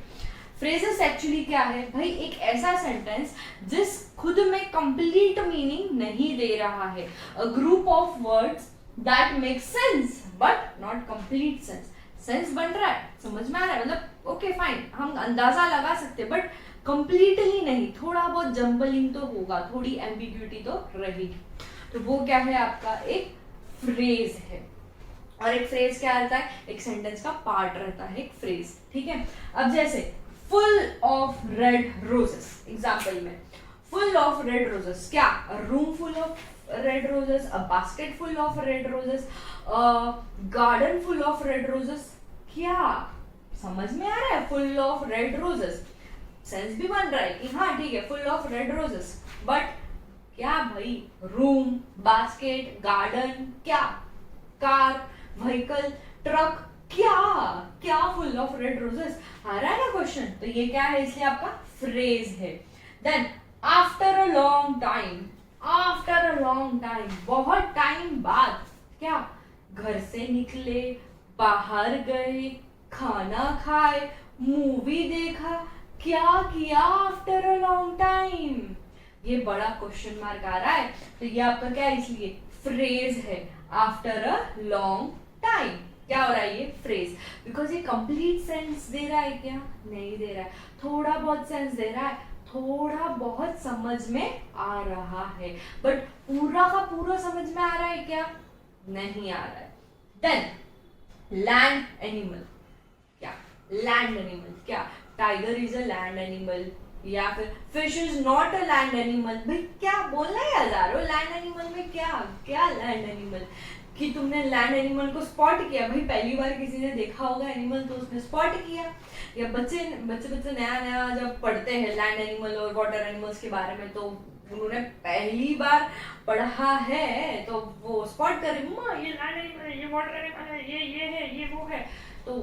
फ्रेजेस एक्चुअली क्या है भाई, एक ऐसा सेंटेंस जिस खुद में कंप्लीट मीनिंग नहीं दे रहा है, a group of words that make sense but not complete sense. Sense बन रहा है, समझ में आ रहा है, मतलब ओके फाइन, हम अंदाजा लगा सकते हैं, बट कंप्लीटली नहीं, थोड़ा बहुत जंबलिंग तो होगा, थोड़ी एम्बिग्यूटी तो रहेगी। तो वो क्या है आपका एक फ्रेज है। और एक फ्रेज क्या रहता है, एक सेंटेंस का पार्ट रहता है एक फ्रेज, ठीक है। अब जैसे full of red roses, example में फुल ऑफ रेड रोजेस, क्या room full of red roses, a basket full of red roses, garden full of red roses, क्या समझ में आ रहा है, full of red roses, sense भी बन रहा है कि हाँ ठीक है full of red roses, but क्या भाई, रूम, बास्केट, गार्डन, क्या कार, व्हीकल, ट्रक, क्या क्या फुल ऑफ रेड रोजेस, आ रहा है ना क्वेश्चन। तो ये क्या है, इसलिए आपका फ्रेज है। Then after a long time, after a long time, बहुत टाइम बाद, क्या घर से निकले, बाहर गए, खाना खाए, मूवी देखा, क्या किया आफ्टर अ लॉन्ग टाइम, ये बड़ा क्वेश्चन मार्क आ रहा है। तो ये आपका क्या है, इसलिए फ्रेज है, आफ्टर अ लॉन्ग टाइम। क्या हो रहा है, ये फ्रेज, बिकॉज ये कंप्लीट सेंस दे रहा है क्या, नहीं दे रहा है, थोड़ा बहुत सेंस दे रहा है, थोड़ा बहुत समझ में आ रहा है, बट पूरा का पूरा समझ में आ रहा है क्या, नहीं आ रहा है। देन लैंड एनिमल, क्या लैंड एनिमल, क्या tiger is a land animal, या फिर fish is not a land animal. भाई क्या बोलना है हजारों, लैंड एनिमल में क्या क्या लैंड एनिमल, कि तुमने लैंड एनिमल को स्पॉट किया, भाई पहली बार किसी ने देखा होगा एनिमल तो उसने स्पॉट किया, या बच्चे बच्चे नया नया जब पढ़ते हैं लैंड एनिमल और वाटर एनिमल्स के बारे में, तो उन्होंने पहली बार पढ़ा है तो वो स्पॉट करे, ये लैंड एनिमल है, ये वाटर एनिमल है, ये है, ये वो है। तो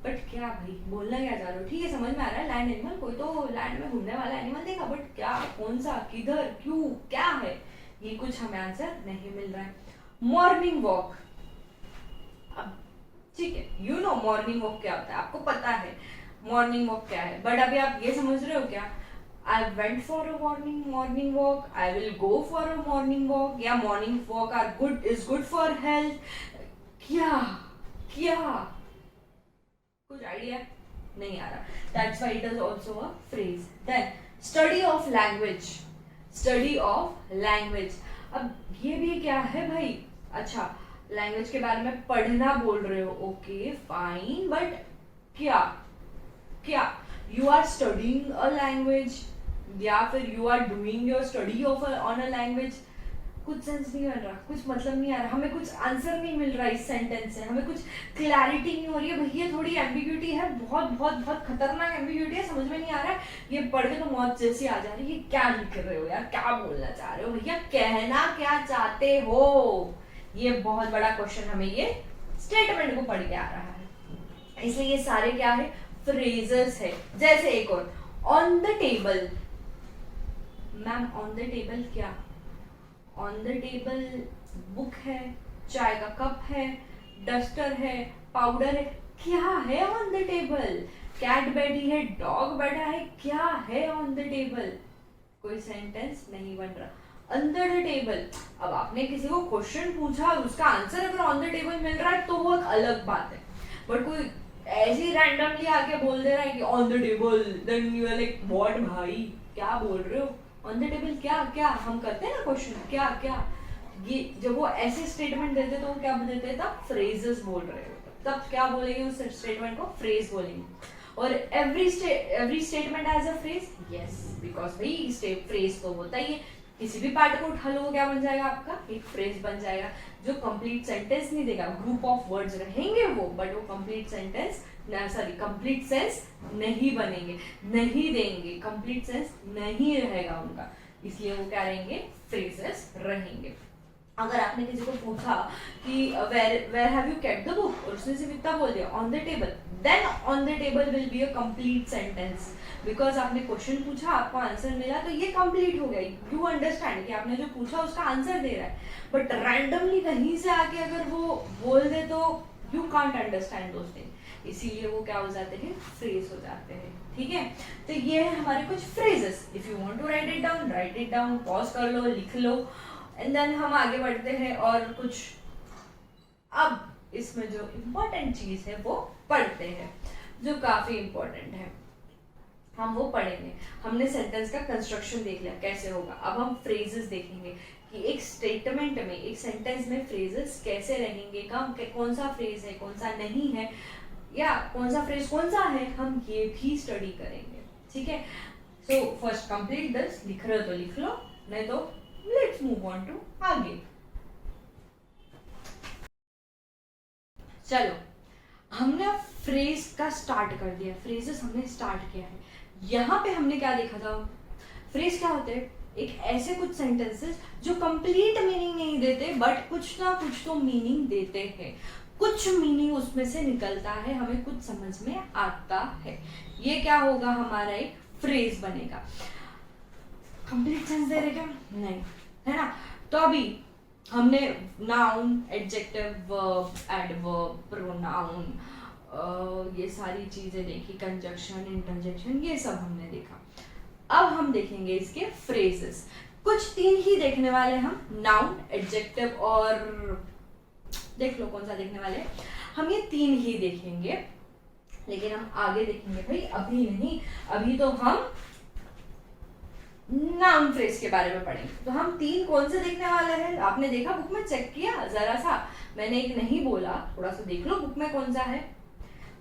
बट क्या भाई बोलना क्या चाह रहे हो, ठीक है समझ में आ रहा है लैंड एनिमल, कोई तो लैंड में घूमने वाला एनिमल देखा, बट क्या, कौन सा, किधर, क्यों, क्या है, ये कुछ हमें आंसर नहीं मिल रहा है। मॉर्निंग वॉक, अब ठीक है यू नो मॉर्निंग वॉक क्या होता है, आपको पता है मॉर्निंग वॉक क्या है, बट अभी आप ये समझ रहे हो क्या, I went for a morning walk, I will go for a morning walk, या morning walk are good, is good for health, क्या क्या कुछ आइडिया नहीं आ रहा, that's why it is also a phrase. Then study of language, study of language, अब ये भी क्या है भाई, अच्छा लैंग्वेज के बारे में पढ़ना बोल रहे हो, ओके फाइन, बट क्या क्या you are studying a language, या फिर you are doing your study of on a language, कुछ सेंस नहीं बन रहा, कुछ मतलब नहीं आ रहा, हमें कुछ आंसर नहीं मिल रहा इस सेंटेंस से, हमें कुछ क्लैरिटी नहीं हो रही है, भैया थोड़ी एम्बिग्यूटी है, बहुत बहुत बहुत खतरनाक एम्बिग्यूटी है, समझ में नहीं आ रहा है, ये पढ़ के तो मौत जैसी आ जा रही है, क्या लिख रहे हो यार, क्या बोलना चाह रहे हो भैया, कहना क्या चाहते हो, ये बहुत बड़ा क्वेश्चन हमें ये स्टेटमेंट को पढ़ के आ रहा है, इसलिए ये सारे क्या है, फ्रेजेस है। जैसे एक और, on the table, ma'am on the table क्या, ऑन द टेबल बुक है, चाय का कप है, डस्टर है, पाउडर है, क्या है ऑन द टेबल, कैट बैठी है, डॉग बैठा है, क्या है ऑन द टेबल, कोई सेंटेंस नहीं बन रहा। अंडर द टेबल, अब आपने किसी को क्वेश्चन पूछा और उसका आंसर अगर ऑन द टेबल मिल रहा है तो वो एक अलग बात है, बट कोई ऐसे रैंडमली आके बोल दे रहा है कि on the table, then you are like what भाई क्या बोल रहे हो, ऑन द टेबल क्या क्या, हम करते हैं ना क्वेश्चन क्या क्या, ये जब वो ऐसे स्टेटमेंट देते तो वो क्या देते हैं, तब फ्रेजेस बोल रहे हो, तब क्या बोलेंगे उस स्टेटमेंट को, फ्रेज बोलेंगे। और every statement has a phrase, yes because भाई फ्रेज तो होता ही है, किसी भी पार्ट को उठा लो वो क्या बन जाएगा आपका, एक फ्रेज बन जाएगा, जो कंप्लीट सेंटेंस नहीं देगा, ग्रुप ऑफ वर्ड्स रहेंगे वो, बट वो कंप्लीट सेंटेंस कंप्लीट सेंस नहीं बनेंगे, नहीं देंगे, कंप्लीट सेंस नहीं रहेगा उनका, इसलिए वो क्या रहेंगे, फ्रेजेस रहेंगे। अगर आपने किसी को पूछा कि where have you kept the book, और उसने सिर्फ इतना बोल दिया on the table, then on the table will be a complete sentence, because आपने क्वेश्चन पूछा, आपको आंसर मिला, तो ये कंप्लीट हो गया, यू अंडरस्टैंड कि आपने जो पूछा उसका आंसर दे रहा है, बट रैंडमली कहीं से आके अगर वो बोल दे तो you can't understand those thing, इसीलिए वो क्या हो जाते हैं, फ्रेज हो जाते हैं। ठीक है, तो ये है हमारे कुछ phrases. If you want to write it down, pause कर लो, लिख लो, एंड देन हम आगे बढ़ते हैं और कुछ अब इसमें जो इम्पोर्टेंट चीज है वो पढ़ते हैं, जो काफी इम्पोर्टेंट है, हम वो पढ़ेंगे। हमने सेंटेंस का कंस्ट्रक्शन देख लिया कैसे होगा, अब हम फ्रेजेस देखेंगे कि एक स्टेटमेंट में, एक सेंटेंस में फ्रेजेस कैसे रहेंगे, कौन सा फ्रेज है, कौन सा नहीं है, या कौन सा फ्रेज कौन सा है, हम ये भी स्टडी करेंगे। ठीक है, सो फर्स्ट कंप्लीट दिस, लिख रहे हो तो लिख लो, नहीं तो लेट्स मूव ऑन टू आगे। चलो, हमने फ्रेज का स्टार्ट कर दिया, फ्रेजेस हमने स्टार्ट किया है। यहाँ पे हमने क्या देखा था, फ्रेज क्या होते हैं, एक ऐसे कुछ सेंटेंसेस जो कंप्लीट मीनिंग नहीं देते बट कुछ ना कुछ तो मीनिंग देते हैं, कुछ मीनिंग उसमें से निकलता है, हमें कुछ समझ में आता है, ये क्या होगा, हमारा एक फ्रेज बनेगा। कंप्लीट सेंस दे रहे क्या, नहीं है ना। तो अभी हमने noun, adjective, verb, adverb, pronoun, ये सारी चीजें देखी, कंजक्शन, इंटरजेक्शन, ये सब हमने देखा। अब हम देखेंगे इसके फ्रेजेस, कुछ 3 ही देखने वाले हम, नाउन, एडजेक्टिव और देख लो कौन सा देखने वाले, हम ये 3 ही देखेंगे, लेकिन हम आगे देखेंगे भाई, अभी नहीं, अभी तो हम नाउन फ्रेज के बारे में पढ़ेंगे। तो हम 3 कौन से देखने वाले हैं, आपने देखा बुक में, चेक किया जरा सा, मैंने एक नहीं बोला, थोड़ा सा देख लो बुक में कौन सा है।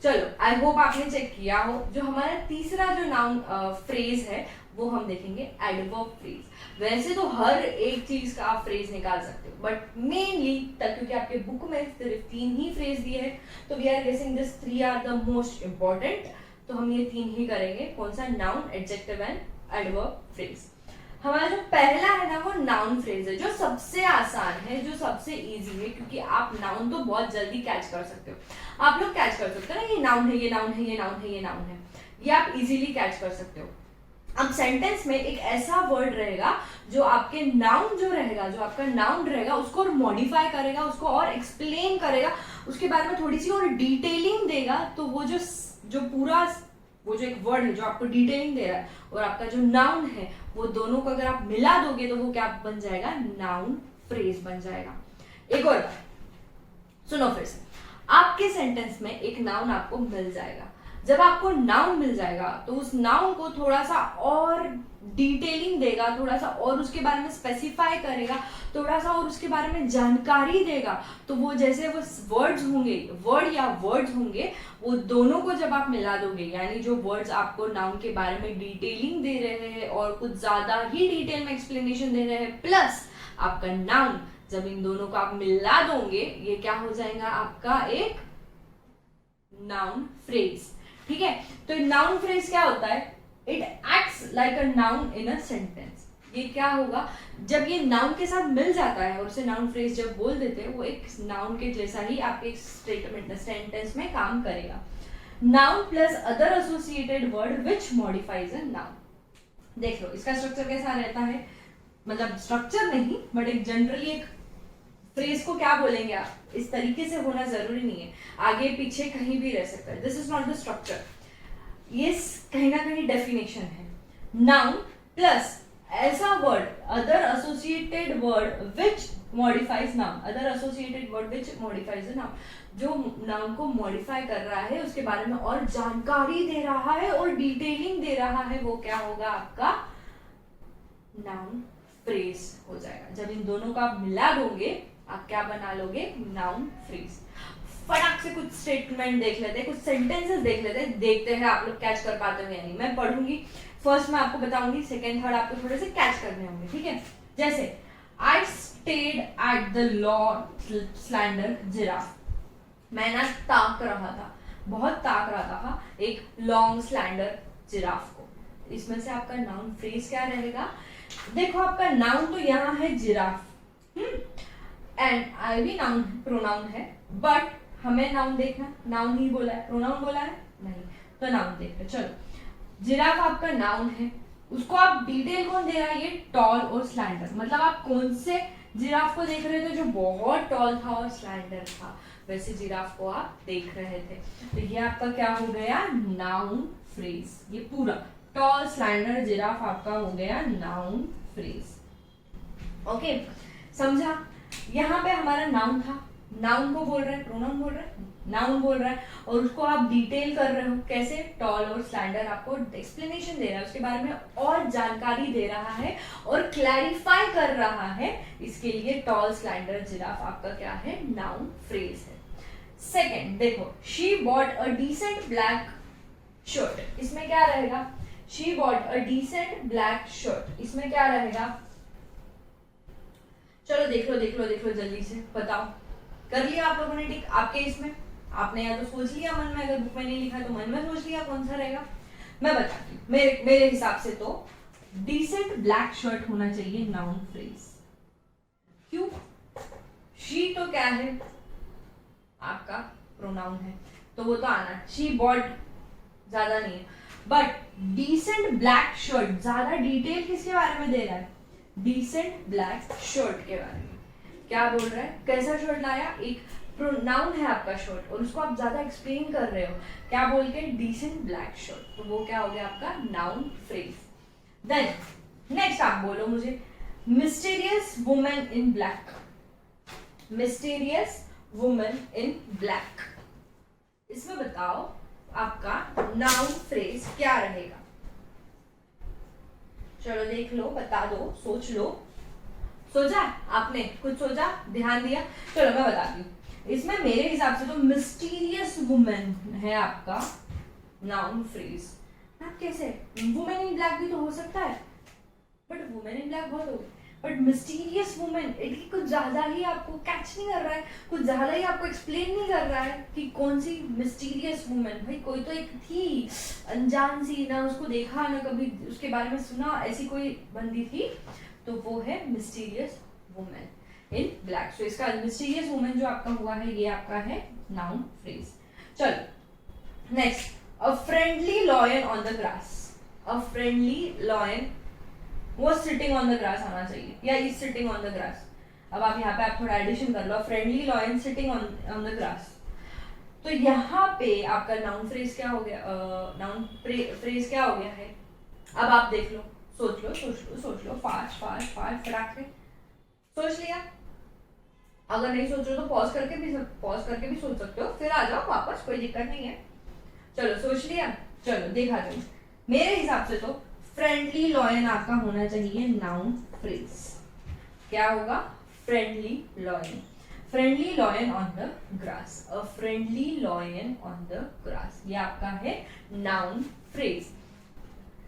चलो, आई होप आपने चेक किया हो। जो हमारा तीसरा जो नाउन फ्रेज है वो हम देखेंगे एडवर्ब फ्रेज। वैसे तो हर एक चीज का आप फ्रेज निकाल सकते हो, बट मेनली क्योंकि आपके बुक में सिर्फ 3 ही फ्रेज दिए हैं, तो we are guessing this 3 are the most important, तो हम ये 3 ही करेंगे। कौन सा, noun, adjective and adverb phrase. हमारा जो पहला है ना वो नाउन फ्रेज है, जो सबसे आसान है, जो सबसे इजी है, क्योंकि आप नाउन तो बहुत जल्दी कैच कर सकते हो, आप लोग कैच कर सकते हो ना, ये नाउन है, ये नाउन है, ये नाउन है, ये नाउन है, ये आप इजीली कैच कर सकते हो। अब सेंटेंस में एक ऐसा वर्ड रहेगा जो आपके नाउन जो रहेगा, जो आपका नाउन रहेगा उसको और मॉडिफाई करेगा, उसको और एक्सप्लेन करेगा, उसके बारे में थोड़ी सी और डिटेलिंग देगा, तो वो जो पूरा वो जो एक वर्ड है जो आपको डिटेलिंग दे रहा है और आपका जो नाउन है, वो दोनों को अगर आप मिला दोगे तो वो क्या बन जाएगा, नाउन फ्रेज बन जाएगा। एक और सुनो फिर से, आपके सेंटेंस में एक नाउन आपको मिल जाएगा, जब आपको नाउन मिल जाएगा तो उस नाउन को थोड़ा सा और डिटेलिंग देगा, थोड़ा सा और उसके बारे में स्पेसिफाई करेगा, थोड़ा सा और उसके बारे में जानकारी देगा, तो वो जैसे वो वर्ड्स होंगे, वर्ड या वर्ड्स होंगे, वो दोनों को जब आप मिला दोगे, यानी जो वर्ड्स आपको नाउन के बारे में डिटेलिंग दे रहे हैं और कुछ ज्यादा ही डिटेल में एक्सप्लेनेशन दे रहे हैं, प्लस आपका नाउन, जब इन दोनों को आप मिला दोगे, ये क्या हो जाएगा, आपका एक नाउन फ्रेज। ठीक है, तो नाउन फ्रेज क्या होता है, it acts like a noun in a sentence. ये क्या होगा, जब ये नाउन के साथ मिल जाता है और उसे नाउन फ्रेज जब बोल देते हैं, वो एक नाउन के जैसा ही आपके एक स्टेटमेंट सेंटेंस में काम करेगा। Noun plus other associated word which modifies a noun. देख लो इसका स्ट्रक्चर कैसा रहता है, मतलब स्ट्रक्चर नहीं बट एक जनरली एक फ्रेज को क्या बोलेंगे आप, इस तरीके से होना जरूरी नहीं है, आगे पीछे कहीं भी रह सकता है, this is not the structure, ये कहीं ना कहीं डेफिनेशन है। नाउन प्लस ऐसा word, other associated word which modifies noun, other associated word which modifies noun, जो नाउन को मॉडिफाई कर रहा है, उसके बारे में और जानकारी दे रहा है और डिटेलिंग दे रहा है, वो क्या होगा, आपका नाउन फ्रेज हो जाएगा। जब इन दोनों को आप मिला दोगे, आप क्या बना लोगे, नाउन फ्रेज। फटाक से कुछ स्टेटमेंट देख लेते हैं, कुछ सेंटेंसेस देख लेते हैं, देखते हैं आप लोग कैच कर पाते हो या नहीं। मैं पढ़ूंगी, फर्स्ट मैं आपको बताऊंगी, सेकंड थर्ड आपको थोड़े से कैच करने होंगे, ठीक है। जैसे I stayed at the Lord slander giraffe, मैं ना ताक रहा था, बहुत ताक रहा था एक लॉन्ग स्लैंडर जिराफ को। इसमें से आपका नाउन फ्रेज क्या रहेगा, देखो आपका नाउन तो यहाँ है जिराफ, एंड आई भी नाउन प्रोनाउन है, बट हमें नाउन देखना, नाउन ही बोला है, प्रोनाउन बोला है नहीं, तो नाउन देखते। चलो, जिराफ आपका नाउन है, उसको आप डिटेल कौन दे रहा है, ये टॉल और स्लैंडर, मतलब आप कौन से जिराफ को देख रहे थे, जो बहुत टॉल था और स्लैंडर था, वैसे जिराफ को आप देख रहे थे। तो ये आपका क्या हो गया, नाउन फ्रेज। ये पूरा टॉल स्लैंडर जिराफ आपका हो गया नाउन फ्रेज। ओके, समझा? यहाँ पे हमारा नाउन था, नाउन को बोल रहे हैं, प्रोनाउन बोल रहे हैं, नाउन बोल रहा है, और उसको आप डिटेल कर रहे हो कैसे, टॉल और स्लैंडर आपको एक्सप्लेनेशन दे रहा है, उसके बारे में और जानकारी दे रहा है और क्लैरिफाई कर रहा है। इसके लिए टॉल स्लैंडर जिराफ आपका क्या है, नाउन फ्रेज है। सेकेंड देखो, she bought a decent black shirt, इसमें क्या रहेगा, she bought a decent black shirt, इसमें क्या रहेगा, चलो देख लो देख लो देख लो जल्दी से बताओ। कर लिया आप लोगों ने टिक? आपके इसमें आपने या तो सोच लिया मन में, अगर बुक में नहीं लिखा तो मन में सोच लिया कौन सा रहेगा। मैं बताती हूँ, मेरे हिसाब से तो डिसेंट ब्लैक शर्ट होना चाहिए नाउन फ्रेज। क्यों? शी तो क्या है, आपका प्रोनाउन है, तो वो तो आना। शी बॉट ज्यादा नहीं है, बट डिसेंट ब्लैक शर्ट ज्यादा डिटेल किसके बारे में दे रहा है, डिसेंट ब्लैक शर्ट के बारे में। क्या बोल रहा है, कैसा शर्ट लाया, एक प्रोनाउन है आपका शर्ट और उसको आप ज्यादा एक्सप्लेन कर रहे हो, क्या बोल के, डिसेंट ब्लैक शर्ट, तो वो क्या हो गया आपका नाउन फ्रेज। देन नेक्स्ट आप बोलो मुझे, mysterious women in black, mysterious women in black, इसमें बताओ आपका नाउन फ्रेज क्या रहेगा। चलो देख लो, बता दो, सोच लो, सोचा आपने, कुछ सोचा, ध्यान दिया। चलो मैं बताती हूँ, इसमें मेरे हिसाब से तो मिस्टीरियस वुमेन है आपका नाउन फ्रेज। आप कैसे, वुमेन इन ब्लैक भी तो हो सकता है, बट वुमेन इन ब्लैक बहुत हो गई, बट मिस्टीरियस वुमेन इट कुछ ज्यादा ही आपको कैच नहीं कर रहा है, कुछ ज्यादा ही आपको एक्सप्लेन नहीं कर रहा है कि कौन सी मिस्टीरियस वुमेन। भाई कोई तो एक थी अनजान सी, ना उसको देखा ना कभी उसके बारे में सुना, ऐसी कोई बंदी थी, तो वो है मिस्टीरियस वुमेन इन ब्लैक। सो इसका मिस्टीरियस वुमेन जो आपका हुआ है ये आपका है नाउन फ्रेज। चलो next, a friendly lion on the grass, a friendly lion वो सिटिंग ऑन द ग्रास आना चाहिए, या is sitting on the grass. अब आप यहाँ पे आप थोड़ा एडिशन कर लो, friendly lion sitting on the grass, तो यहाँ पे आपका नाउन फ्रेज क्या हो गया, नाउन फ्रेज क्या हो गया है। अब आप देख लो, सोच लो सोच लो सोच लो, फास्ट फास्ट फास्ट फटाक से सोच लिया। अगर नहीं सोच रहे तो पॉज करके भी सोच सकते हो, फिर आ जाओ वापस, कोई दिक्कत नहीं है। चलो सोच लिया, चलो देखा जाए, मेरे हिसाब से तो फ्रेंडली लॉयन आपका होना चाहिए नाउन फ्रेज। क्या होगा, friendly lion, friendly lion on the grass, a friendly lion on the grass, ये आपका है नाउन फ्रेज।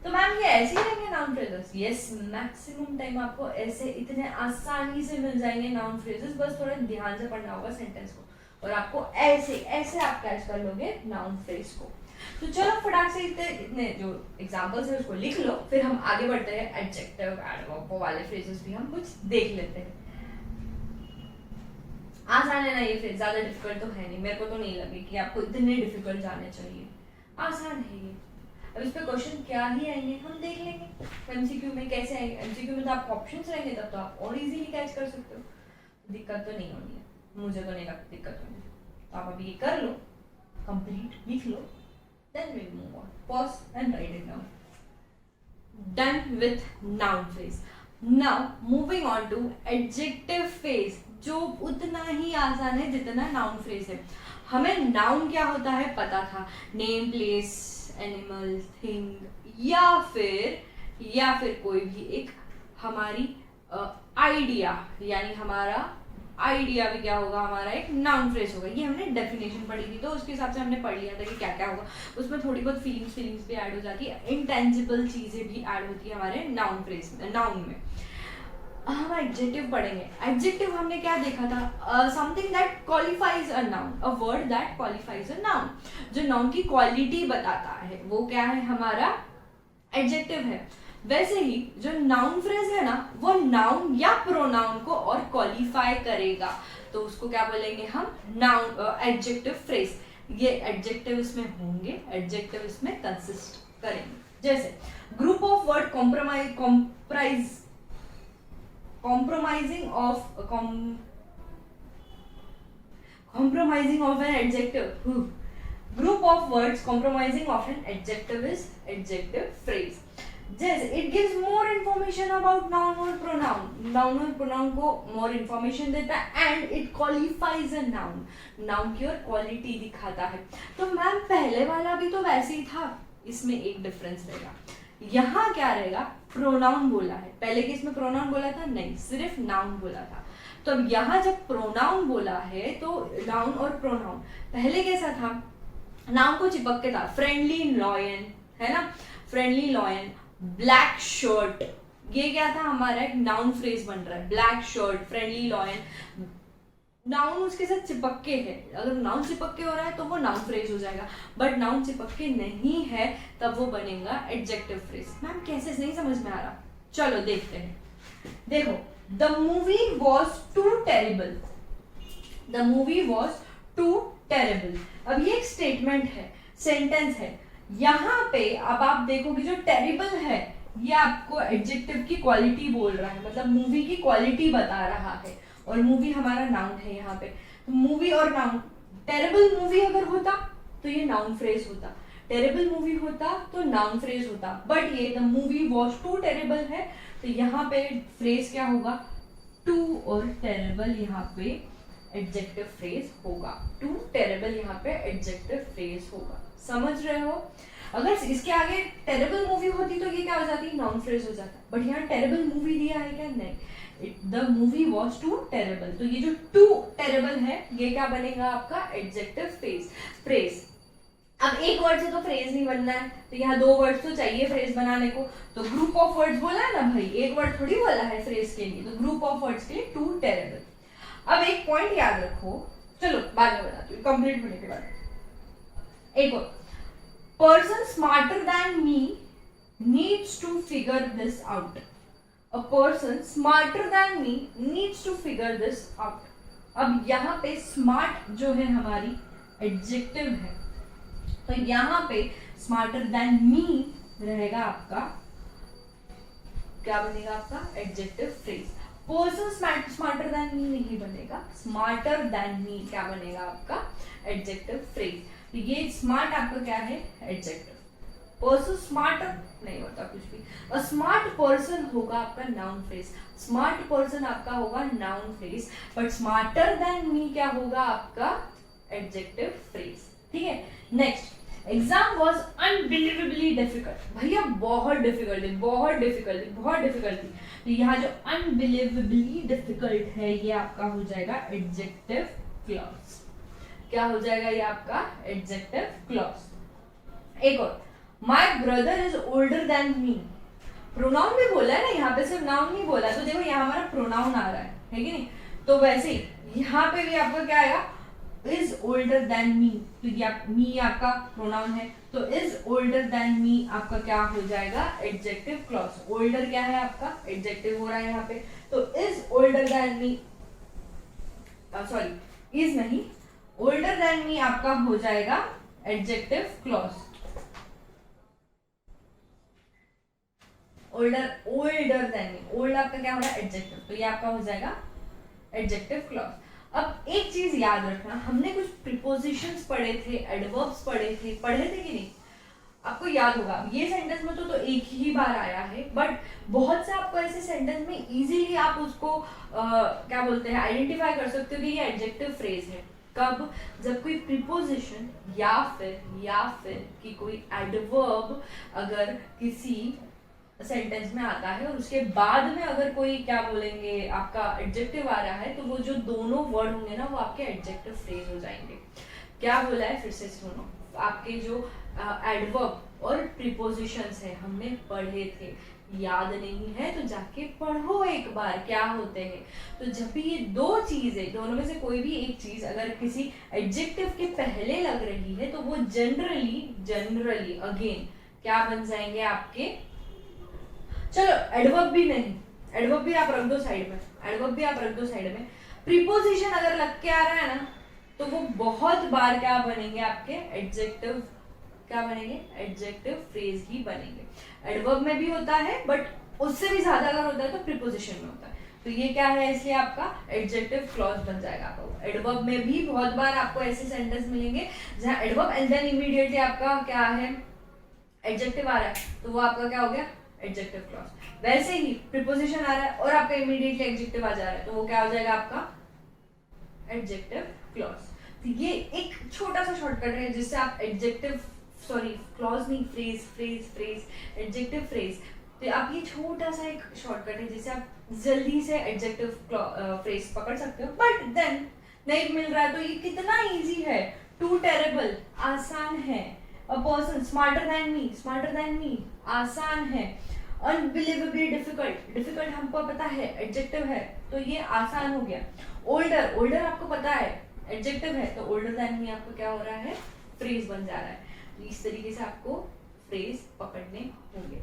तो मैम ये ऐसे ही रहेंगे noun phrases? Yes, maximum time आपको ऐसे इतने आसानी से मिल जाएंगे नाउन फ्रेजेस, बस थोड़ा ध्यान से पढ़ना होगा सेंटेंस को, और आपको ऐसे ऐसे आप कैच कर लोगे नाउन फ्रेज को। तो चलो फटाक से इतने जो एग्जांपल्स है उसको लिख लो, फिर हम आगे बढ़ते हैं, एडजेक्टिव एडवर्ब वाले फ्रेजेस भी हम कुछ देख लेते हैं। आसान है ना ये फ्रेज, ज्यादा डिफिकल्ट तो है नहीं, मेरे को तो नहीं लगे कि आपको इतने डिफिकल्ट जाने चाहिए, आसान है ये। अब इस पे क्वेश्चन क्या ही आएंगे हम देख लेंगे एमसीक्यू में कैसे आएंगे। एमसीक्यू में तो आपको ऑप्शंस रहेंगे, तब तो आप और इजीली कैच कर सकते हो, दिक्कत तो नहीं होनी है, मुझे तो नहीं लगती दिक्कत होनी है। तो आप अभी ये कर लो, कंप्लीट लिख लो, then we'll move on, pause and write it down. Done with noun phrase. Now moving on to adjective phrase, जो उतना ही आसान है जितना noun phrase है। हमें noun क्या होता है पता था, नेम, प्लेस, एनिमल, थिंग, या फिर कोई भी एक हमारी आइडिया, यानी हमारा आइडिया भी क्या होगा, हमारा एक नाउन फ्रेज होगा। ये हमने डेफिनेशन पढ़ी थी, तो उसके हिसाब से हमने पढ़ लिया था कि क्या क्या होगा। उसमें थोड़ी बहुत फीलिंग्स भी ऐड हो जाती है, इंटेंजिबल चीजें भी ऐड होती है हमारे नाउन फ्रेज में, नाउन में। हम एडजेक्टिव पढ़ेंगे। एडजेक्टिव हमने क्या देखा था, something that qualifies a noun, a word that qualifies a noun, जो नाउन की क्वालिटी बताता है वो क्या है, हमारा एडजेक्टिव है। वैसे ही जो नाउन फ्रेज है ना, वो नाउन या प्रोनाउन को और क्वालिफाई करेगा, तो उसको क्या बोलेंगे हम, नाउन एडजेक्टिव फ्रेज। ये एडजेक्टिव इसमें होंगे, एडजेक्टिव इसमें कंसिस्ट करेंगे। जैसे group of word compromising of an adjective. Group of words compromising of an adjective is adjective phrase. जैसे it gives more information about noun और pronoun. Noun और pronoun को more information देता है and it qualifies a noun. Noun की और quality दिखाता है. तो मैम पहले वाला भी तो वैसे ही था, इसमें एक डिफरेंस रहेगा. यहाँ क्या रहेगा, प्रोनाउन बोला है. पहले केस में प्रोनाउन बोला था नहीं, सिर्फ नाउन बोला था. तो अब यहाँ जब प्रोनाउन बोला है तो नाउन और प्रोनाउन, पहले कैसा था, नाउन को चिपक के था. फ्रेंडली लॉयन है ना, फ्रेंडली लॉयन, ब्लैक शर्ट, ये क्या था हमारा एक नाउन फ्रेज बन रहा है. Black shirt, friendly lion, noun उसके साथ चिपक के है. अगर नाउन चिपक के हो रहा है तो वो नाउन फ्रेज हो जाएगा, बट नाउन चिपक के नहीं है तब वो बनेगा एडजेक्टिव फ्रेज. मैम कैसे, नहीं समझ में आ रहा, चलो देखते हैं. देखो, the movie was too terrible. The movie was too terrible. अब ये एक स्टेटमेंट है, सेंटेंस है. यहाँ पे अब आप देखोगे जो टेरिबल है ये आपको एडजेक्टिव की क्वालिटी बोल रहा है, मतलब मूवी की क्वालिटी बता रहा है, और मूवी हमारा नाउन है यहाँ पे. तो मूवी और नाउन, टेरिबल मूवी अगर होता तो ये नाउन फ्रेज होता, टेरिबल मूवी होता तो नाउन फ्रेज होता, बट ये the movie was too terrible है तो यहाँ पे फ्रेज क्या होगा, टू और टेरिबल यहाँ पे एडजेक्टिव फ्रेज होगा. टू टेरिबल यहाँ पे एडजेक्टिव फ्रेज होगा. समझ रहे हो? अगर इसके आगे टेरिबल मूवी होती तो ये क्या हो जाती, नाउन फ्रेज हो जाता, बट यहाँ टेरिबल मूवी दिया है क्या, नहीं. The movie was too terrible, तो ये जो टू टेरेबल है ये क्या बनेगा आपका एडजेक्टिव फ्रेज. अब एक वर्ड से तो फ्रेज नहीं बनना है, तो यहाँ दो वर्ड तो चाहिए फ्रेज बनाने को. तो ग्रुप ऑफ वर्ड्स बोला है ना भाई, एक वर्ड थोड़ी बोला है फ्रेज के लिए, तो ग्रुप ऑफ वर्ड्स के लिए टू टेरेबल. अब एक पॉइंट याद रखो, चलो बाद में बताती हूँ कंप्लीट होने के बाद. एक और, person smarter than me needs to figure this out. A person smarter than me needs to figure this out. अब यहाँ पे smart जो है हमारी adjective है, तो यहाँ पे smarter than me रहेगा आपका, क्या बनेगा आपका adjective phrase. Person smarter than me नहीं बनेगा, smarter than me क्या बनेगा आपका adjective phrase. तो ये smart आपका क्या है adjective. पर्सन स्मार्टर नहीं होता कुछ भी. अ स्मार्ट पर्सन होगा आपका नाउन फ्रेज, स्मार्ट पर्सन आपका होगा noun phrase, but smarter than मी क्या होगा आपका एडजेक्टिव फ्रेज. ठीक है. Next, exam was unbelievably difficult. भैया बहुत डिफिकल्टी, बहुत डिफिकल्टी, बहुत डिफिकल्टी. तो यहाँ जो अनबिलीवेबली डिफिकल्ट है ये आपका हो जाएगा एडजेक्टिव क्लॉज. क्या हो जाएगा ये आपका एडजेक्टिव क्लॉज. एक और, my brother is older than me. Pronoun भी बोला है ना यहाँ पे, सिर्फ नाउन नहीं बोला. तो देखो यहाँ हमारा प्रोनाउन आ रहा है कि नहीं, तो वैसे ही यहाँ पे भी आपका क्या आएगा, इज ओल्डर देन मी. तो ये मी आपका प्रोनाउन है, तो इज ओल्डर देन मी आपका क्या हो जाएगा एडजेक्टिव क्लॉज. ओल्डर क्या है आपका एडजेक्टिव हो रहा है यहाँ पे, तो is older than me, sorry is नहीं, ओल्डर देन मी आपका हो जाएगा adjective clause. Older than me, old आपका क्या होगा एडजेक्टिव, तो ये आपका हो जाएगा एडजेक्टिव क्लॉज. अब एक चीज याद रखना, हमने कुछ प्रीपोजिशंस पढ़े थे, एडवर्ब्स पढ़े थे कि नहीं, आपको याद होगा. ये सेंटेंस में तो एक ही बार आया है, बट बहुत से आपको ऐसे सेंटेंस में इजीली आप उसको क्या बोलते हैं आइडेंटिफाई कर सकते हो कि ये एडजेक्टिव फ्रेज है. कब, जब कोई प्रीपोजिशन या फिर कि कोई एडवर्ब अगर किसी सेंटेंस में आता है और उसके बाद में अगर कोई क्या बोलेंगे आपका एडजेक्टिव आ रहा है, तो वो जो दोनों वर्ड होंगे ना वो आपके एडजेक्टिव फ्रेज हो जाएंगे. क्या बोला है फिर से सुनो, आपके जो एडवर्ब और प्रीपोजिशंस है हमने पढ़े थे, याद नहीं है तो जाके पढ़ो एक बार क्या होते हैं. तो जब भी ये दो चीजें, दोनों में से कोई भी एक चीज अगर किसी एडजेक्टिव के पहले लग रही है तो वो जनरली अगेन क्या बन जाएंगे आपके, चलो एडवर्ब भी नहीं, एडवर्ब भी आप रख दो साइड में, प्रीपोजिशन अगर लग के आ रहा है ना तो वो बहुत बार क्या बनेंगे आपके एडजेक्टिव, क्या बनेंगे एडजेक्टिव फ्रेज ही बनेंगे. एडवर्ब में भी होता है बट उससे भी ज्यादा अगर होता है तो प्रीपोजिशन में होता है. तो ये क्या है, इसलिए आपका एडजेक्टिव क्लॉज बन जाएगा आपका। एडवर्ब में भी बहुत बार आपको ऐसे सेंटेंस मिलेंगे जहां एडवर्ब एंड देन इमीडिएटली आपका क्या है, एडजेक्टिव आ रहा है, तो वो आपका क्या हो गया, एडजेक्टिव क्लॉज। वैसे ही प्रीपोजिशन आ रहा है और आपका इमीडिएटली एडजेक्टिव आ जा रहा है, तो वो क्या हो जाएगा आपका एडजेक्टिव क्लॉज। तो ये एक छोटा सा शॉर्टकट है जिससे आप एडजेक्टिव, सॉरी क्लॉज नहीं, phrase phrase phrase adjective phrase, तो आप ये छोटा सा एक शॉर्टकट है जिससे आप जल्दी से एडजेक्टिव फ्रेज पकड़ सकते हो। बट देन नहीं मिल रहा है तो ये कितना इजी है, टू टेरेबल आसान है, अ पर्सन स्मार्टर देन मी आसान है, अनबिलीवेबली डिफिकल्ट, डिफिकल्ट हमको पता है एडजेक्टिव है तो ये आसान हो गया। ओल्डर आपको पता है एडजेक्टिव है, तो ओल्डर देन मी आपको क्या हो रहा है, फ्रेज बन जा रहा है। तो इस तरीके से आपको फ्रेज पकड़ने होंगे,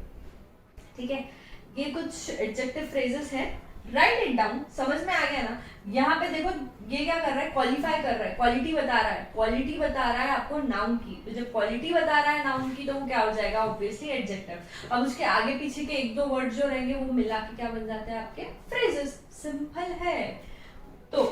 ठीक है। ये कुछ एडजेक्टिव फ्रेजेस हैं, राइट इट डाउन, समझ में आ गया ना। यहाँ पे देखो ये क्या कर रहा है, क्वालिफाई कर रहा है, क्वालिटी बता रहा है, क्वालिटी बता रहा है आपको नाउन की, तो जब क्वालिटी बता रहा है नाउन की तो वो क्या हो जाएगा, ऑब्वियसली एडजेक्टिव। अब उसके आगे पीछे के एक दो वर्ड जो रहेंगे वो मिला के क्या बन जाते हैं आपके फ्रेजेस, सिंपल है। तो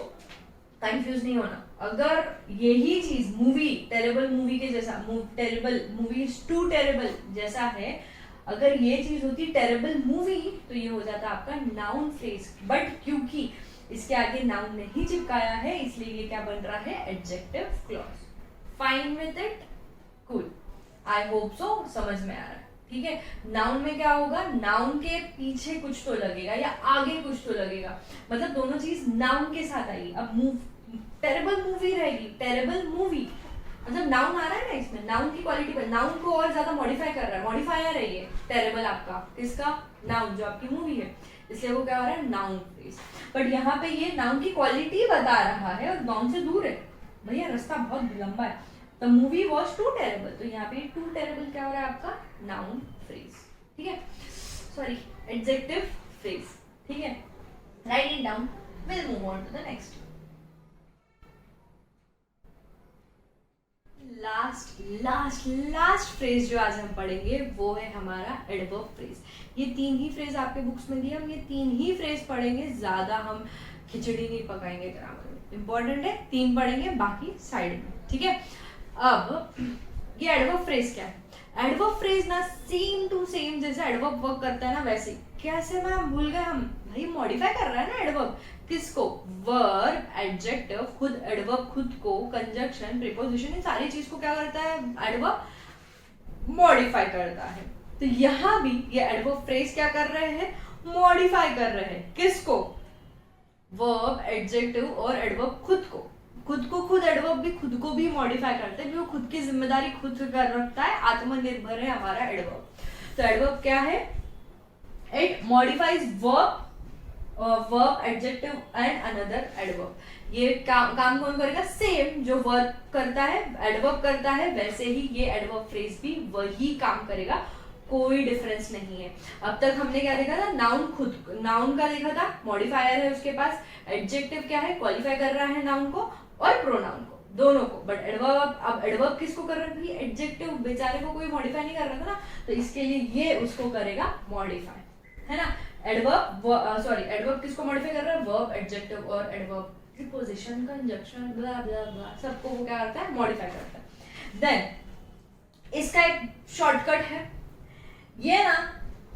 कंफ्यूज नहीं होना, अगर यही चीज मूवी टेरेबल मूवी के जैसा, टेरेबल मूवी टू टेरेबल जैसा है, अगर ये चीज होती टेरेबल मूवी तो ये हो जाता आपका नाउन फ्रेज, बट क्योंकि इसके आगे नाउन नहीं चिपकाया है इसलिए ये क्या बन रहा है, adjective clause. Fine with it, cool, I hope so समझ में आ रहा है, ठीक है। नाउन में क्या होगा, नाउन के पीछे कुछ तो लगेगा या आगे कुछ तो लगेगा, मतलब दोनों चीज नाउन के साथ आएगी। अब टेरेबल मूवी रहेगी, टेरेबल मूवी मतलब नाउन आ रहा है ना इसमें, नाउन की क्वालिटी पर, नाउन को और ज्यादा मॉडिफाई कर रहा है, मॉडिफायर है ये टेरेबल आपका, किसका, नाउन जो आपकी मूवी है, इसलिए वो क्या हो रहा है, नाउन फ्रेज। बट यहाँ पे ये नाउन की क्वालिटी बता रहा है और नाउन से दूर है, भैया रास्ता बहुत लंबा है, the movie was too terrible, तो यहाँ पे टू टेरेबल क्या हो रहा है आपका, नाउन फ्रेज, ठीक है, सॉरी एडजेक्टिव फ्रेज, ठीक है। Write it down, will move on to the next. Last phrase जो आज हम पढ़ेंगे वो है हमारा एडवर्ब फ्रेज। ये तीन ही फ्रेज आपके बुक्स में दिए, हम ये तीन ही फ्रेज पढ़ेंगे, ज्यादा हम खिचड़ी नहीं पकाएंगे ग्रामर में, इंपॉर्टेंट है तीन पढ़ेंगे, बाकी साइड में, ठीक है। अब ये एडवर्ब फ्रेज क्या है, एडवर्ब फ्रेज ना सेम टू सेम जैसे एडवर्ब वर्क करता है ना वैसे, कैसे मैम भूल गए हम, भाई मॉडिफाई कर रहा है ना एडवर्ब, किसको, वर्ब, एडजेक्टिव, खुद एडवर्ब खुद को, कंजक्शन, प्रीपोजिशन, इन सारी चीज को क्या करता है एडवर्ब मॉडिफाई करता है। तो यहाँ भी ये एडवर्ब फ्रेज क्या कर रहे हैं, मॉडिफाई कर रहे हैं, किसको, वर्ब, एडजेक्टिव और एडवर्ब खुद को खुद एडवर्ब भी खुद को भी मॉडिफाई करते हैं, वो खुद की जिम्मेदारी खुद कर रखता है, आत्मनिर्भर है हमारा एडवर्ब। तो एडवर्ब क्या है, it modifies verb, verb, adjective and another adverb. ये काम कौन करेगा, सेम जो वर्ब करता है, एडवर्ब करता है, वैसे ही ये एडवर्ब फ्रेज भी वही काम करेगा, कोई डिफरेंस नहीं है। अब तक हमने क्या देखा था, नाउन खुद, नाउन का देखा था, मॉडिफायर है उसके पास, एडजेक्टिव क्या है, क्वालिफाई कर रहा है नाउन को और प्रोनाउन को, दोनों को। बट एडवर्ब, अब एडवर्ब किसको कर रहा है, एडजेक्टिव बेचारे को कोई मॉडिफाई नहीं कर रहा था ना, तो इसके लिए ये उसको करेगा मॉडिफाई, है ना। एडवर्ब, सॉरी एडवर्ब किसको मॉडिफाई कर रहा है, वर्ब, एडजेक्टिव और एडवर्ब, प्रीपोजिशन, कंजक्शन, ब्ला ब्ला ब्ला, सबको वो क्या करता है, मॉडिफाई करता है। देन इसका एक शॉर्टकट है, ये ना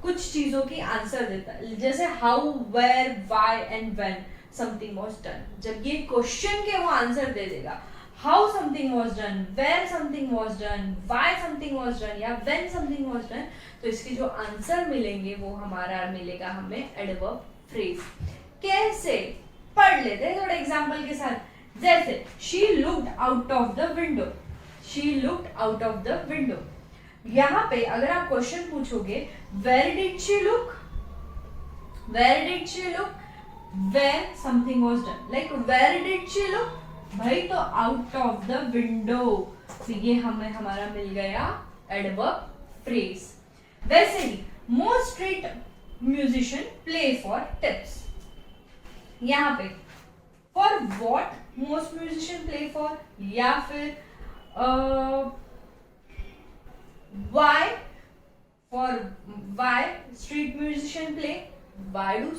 कुछ चीजों की आंसर देता है, जैसे how, where, why and when something was done. जब ये क्वेश्चन के वो आंसर दे देगा, how something was done, where something was done, why something was done या व्हेन समथिंग वाज डन, तो इसके जो आंसर मिलेंगे वो हमारा मिलेगा हमें एडवर्ब फ्रेज। कैसे, पढ़ लेते हैं थोड़े एग्जांपल के साथ। जैसे she looked out of the window, she looked out of the window, यहाँ पे अगर आप क्वेश्चन पूछोगे where did she look, where did she look, where something was done, like where did she look, भाई तो आउट ऑफ द विंडो, तो ये हमें हमारा मिल गया एडवर्ब फ्रेज। वैसे ही most street musician play for tips, यहाँ पे for what most musician play for, या फिर why, for why street musician play, why do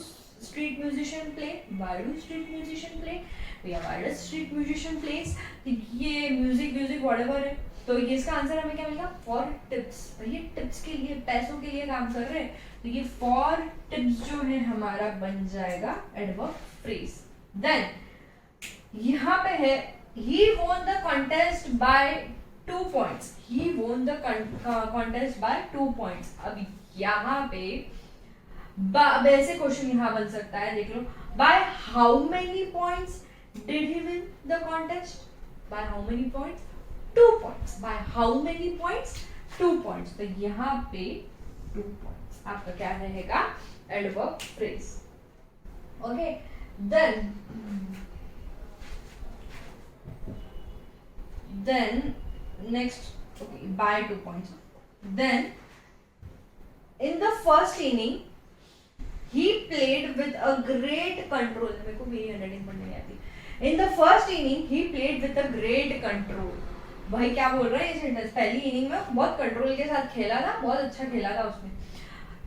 street musician play? Why do street musician play? या why does street musician plays? ये music whatever है, तो ये इसका आंसर हमें क्या मिलेगा? For tips. ये टिप्स के लिए, पैसों के लिए काम कर रहे हैं, तो ये फॉर टिप्स जो है हमारा बन जाएगा एडवर्ब फ्रेज। देन यहाँ पे है he won the contest by 2 points. He won the contest by 2 points. अब यहाँ पे ऐसे क्वेश्चन यहाँ बन सकता है, देख लो, by how many points did he win the contest? By how many points? 2 points. By how many points? 2 points. तो यहाँ पे 2 points आपका क्या रहेगा? Adverb phrase. Okay, then next, okay, by 2 points. Then in the first inning he played with a great control. मेरे को मेरी handwriting पढ़ने नहीं आती। In the first inning he played with a great control. भाई क्या बोल रहा है ये सेंटेंस? पहली इनिंग में बहुत कंट्रोल के साथ खेला था, बहुत अच्छा खेला था उसने।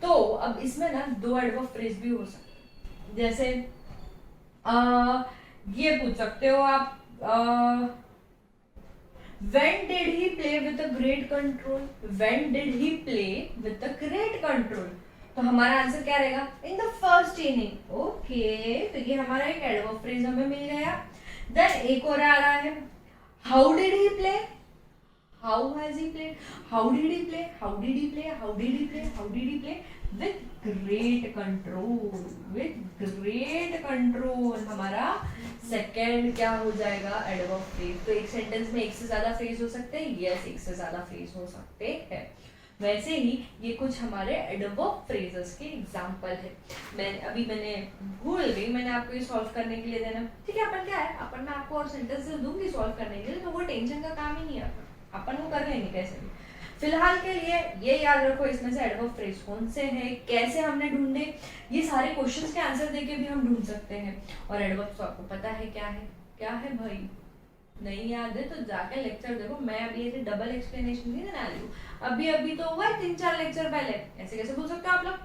तो अब इसमें ना 2 एडवर्ब फ्रेज भी हो सकते, जैसे ये पूछ सकते हो आप, when did he play with a great control? When did he play with a great control? तो हमारा आंसर क्या रहेगा? In the first inning. Okay, तो ये हमारा एक एडवर्ब फ्रेज हमें मिल गया। देन एक और आ रहा है, how did he play? How has he played? How did he play? How did he play? How did he play? How did he play? With great control. With great control हमारा second क्या हो जाएगा? Adverb phrase. तो एक sentence में एक से ज्यादा फ्रेज हो सकते हैं, यस, एक से ज्यादा फ्रेज हो सकते हैं। वैसे ही ये कुछ हमारे एडवर्ब फ्रेजेस के एग्जांपल है। मैंने भूल गई, मैंने आपको ये सॉल्व करने के लिए देना, ठीक है। अपन क्या है, अपन मैं आपको और सेंटेंसेस दूंगी सॉल्व करने के लिए, तो वो टेंशन का काम ही नहीं है, अपन वो कर लेंगे कैसे भी। फिलहाल के लिए ये याद रखो, इसमें से एडवर्ब फ्रेज कौन से हैं, कैसे हमने ढूंढे, ये सारे क्वेश्चंस के आंसर देके भी हम ढूंढ सकते हैं। और एडवर्ब तो आपको पता है क्या है भाई, नहीं याद है तो जाके लेक्चर देखो। मैं अभी ऐसे डबल एक्सप्लेनेशन नहीं देने वाली हूँ, अभी तो हुआ है 3-4 लेक्चर पहले। ऐसे कैसे बोल सकते हो आप लोग?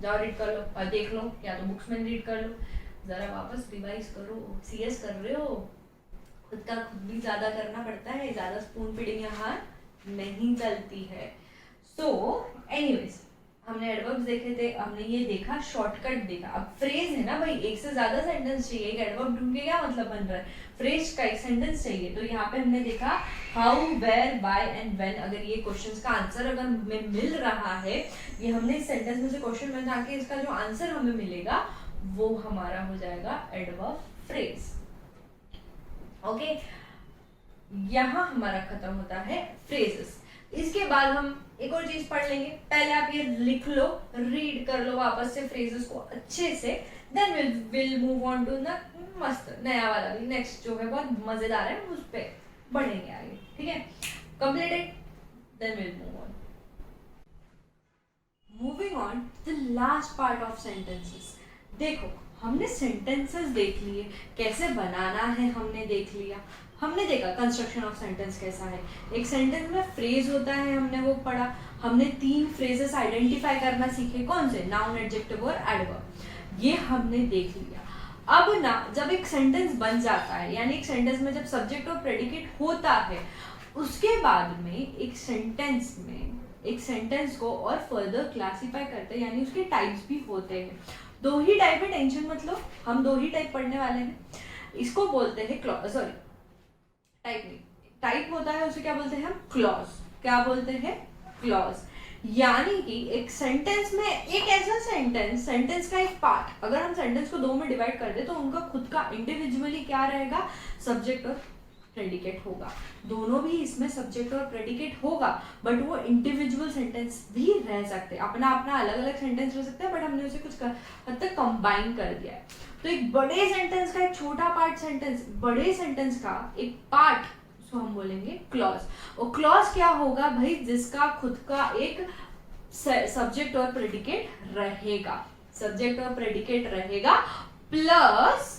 जाओ रीड कर लो और देख लो, या तो बुक्स में रीड कर लो, जरा वापस रिवाइज करो। सीएस कर रहे हो, खुद का खुद भी ज्यादा करना पड़ता है, ज्यादा स्पून फीडिंग यहाँ नहीं चलती है। सो एनीवेज, हमने एडवर्ब्स देखे थे, हमने ये देखा, शॉर्टकट देखा। अब फ्रेज है ना भाई, एक से ज्यादा सेंटेंस चाहिए, एक एडवर्ब ढूंढ के क्या मतलब बन रहा है? फ्रेज का एक सेंटेंस चाहिए। तो यहाँ पे हमने देखा how, where, why and when. अगर ये क्वेश्चंस का आंसर अगर हमें मिल रहा है, ये हमने इस सेंटेंस में से क्वेश्चन बना के इसका जो आंसर हमें मिलेगा वो हमारा हो जाएगा एडवर्ब फ्रेज। ओके, यहाँ हमारा खत्म होता है फ्रेजेस। इसके बाद हम एक और चीज पढ़ लेंगे। पहले आप ये लिख लो, रीड कर लो वापस से फ्रेजेस को अच्छे से, then will move on to the मस्त नया वाला भी, नेक्स्ट जो है बहुत मजेदार है, उस पे बढ़ेंगे आगे, ठीक है। Completed, then will move on. Moving on the last part of sentences. देखो, हमने सेंटेंसेस देख लिए, कैसे बनाना है हमने देख लिया, हमने देखा कंस्ट्रक्शन ऑफ सेंटेंस कैसा है। एक सेंटेंस में फ्रेज होता है, हमने वो पढ़ा। हमने 3 फ्रेजेस आइडेंटिफाई करना सीखे, कौन से? नाउन, एडजेक्टिव और एडवर्ब। ये हमने देख लिया। अब ना जब एक सेंटेंस बन जाता है, यानी एक सेंटेंस में जब सब्जेक्ट और प्रेडिकेट होता है, उसके बाद में एक सेंटेंस को और फर्दर क्लासिफाई करते हैं, यानी उसके टाइप्स भी होते हैं। 2 ही टाइप है, टेंशन मत लो, हम 2 ही टाइप पढ़ने वाले हैं। इसको बोलते हैं टाइप नहीं, टाइप होता है उसे क्या बोलते हैं हम? क्लॉज। क्या बोलते हैं? क्लॉज। यानी कि एक सेंटेंस में एक ऐसा सेंटेंस का एक पार्ट, अगर हम सेंटेंस को 2 में डिवाइड कर दे तो उनका खुद का इंडिविजुअली क्या रहेगा? सब्जेक्ट और प्रेडिकेट होगा। दोनों भी इसमें सब्जेक्ट और प्रेडिकेट होगा, बट वो इंडिविजुअल सेंटेंस भी रह सकते हैं, अपना अलग अलग सेंटेंस रह सकते हैं, बट हमने उसे कुछ हद तक कंबाइन कर दिया है। तो एक बड़े सेंटेंस का एक छोटा पार्ट सेंटेंस, बड़े सेंटेंस का एक पार्ट, उसको हम बोलेंगे क्लॉज। और क्लॉज क्या होगा भाई? जिसका खुद का एक सब्जेक्ट और प्रेडिकेट रहेगा, सब्जेक्ट और प्रेडिकेट रहेगा, प्लस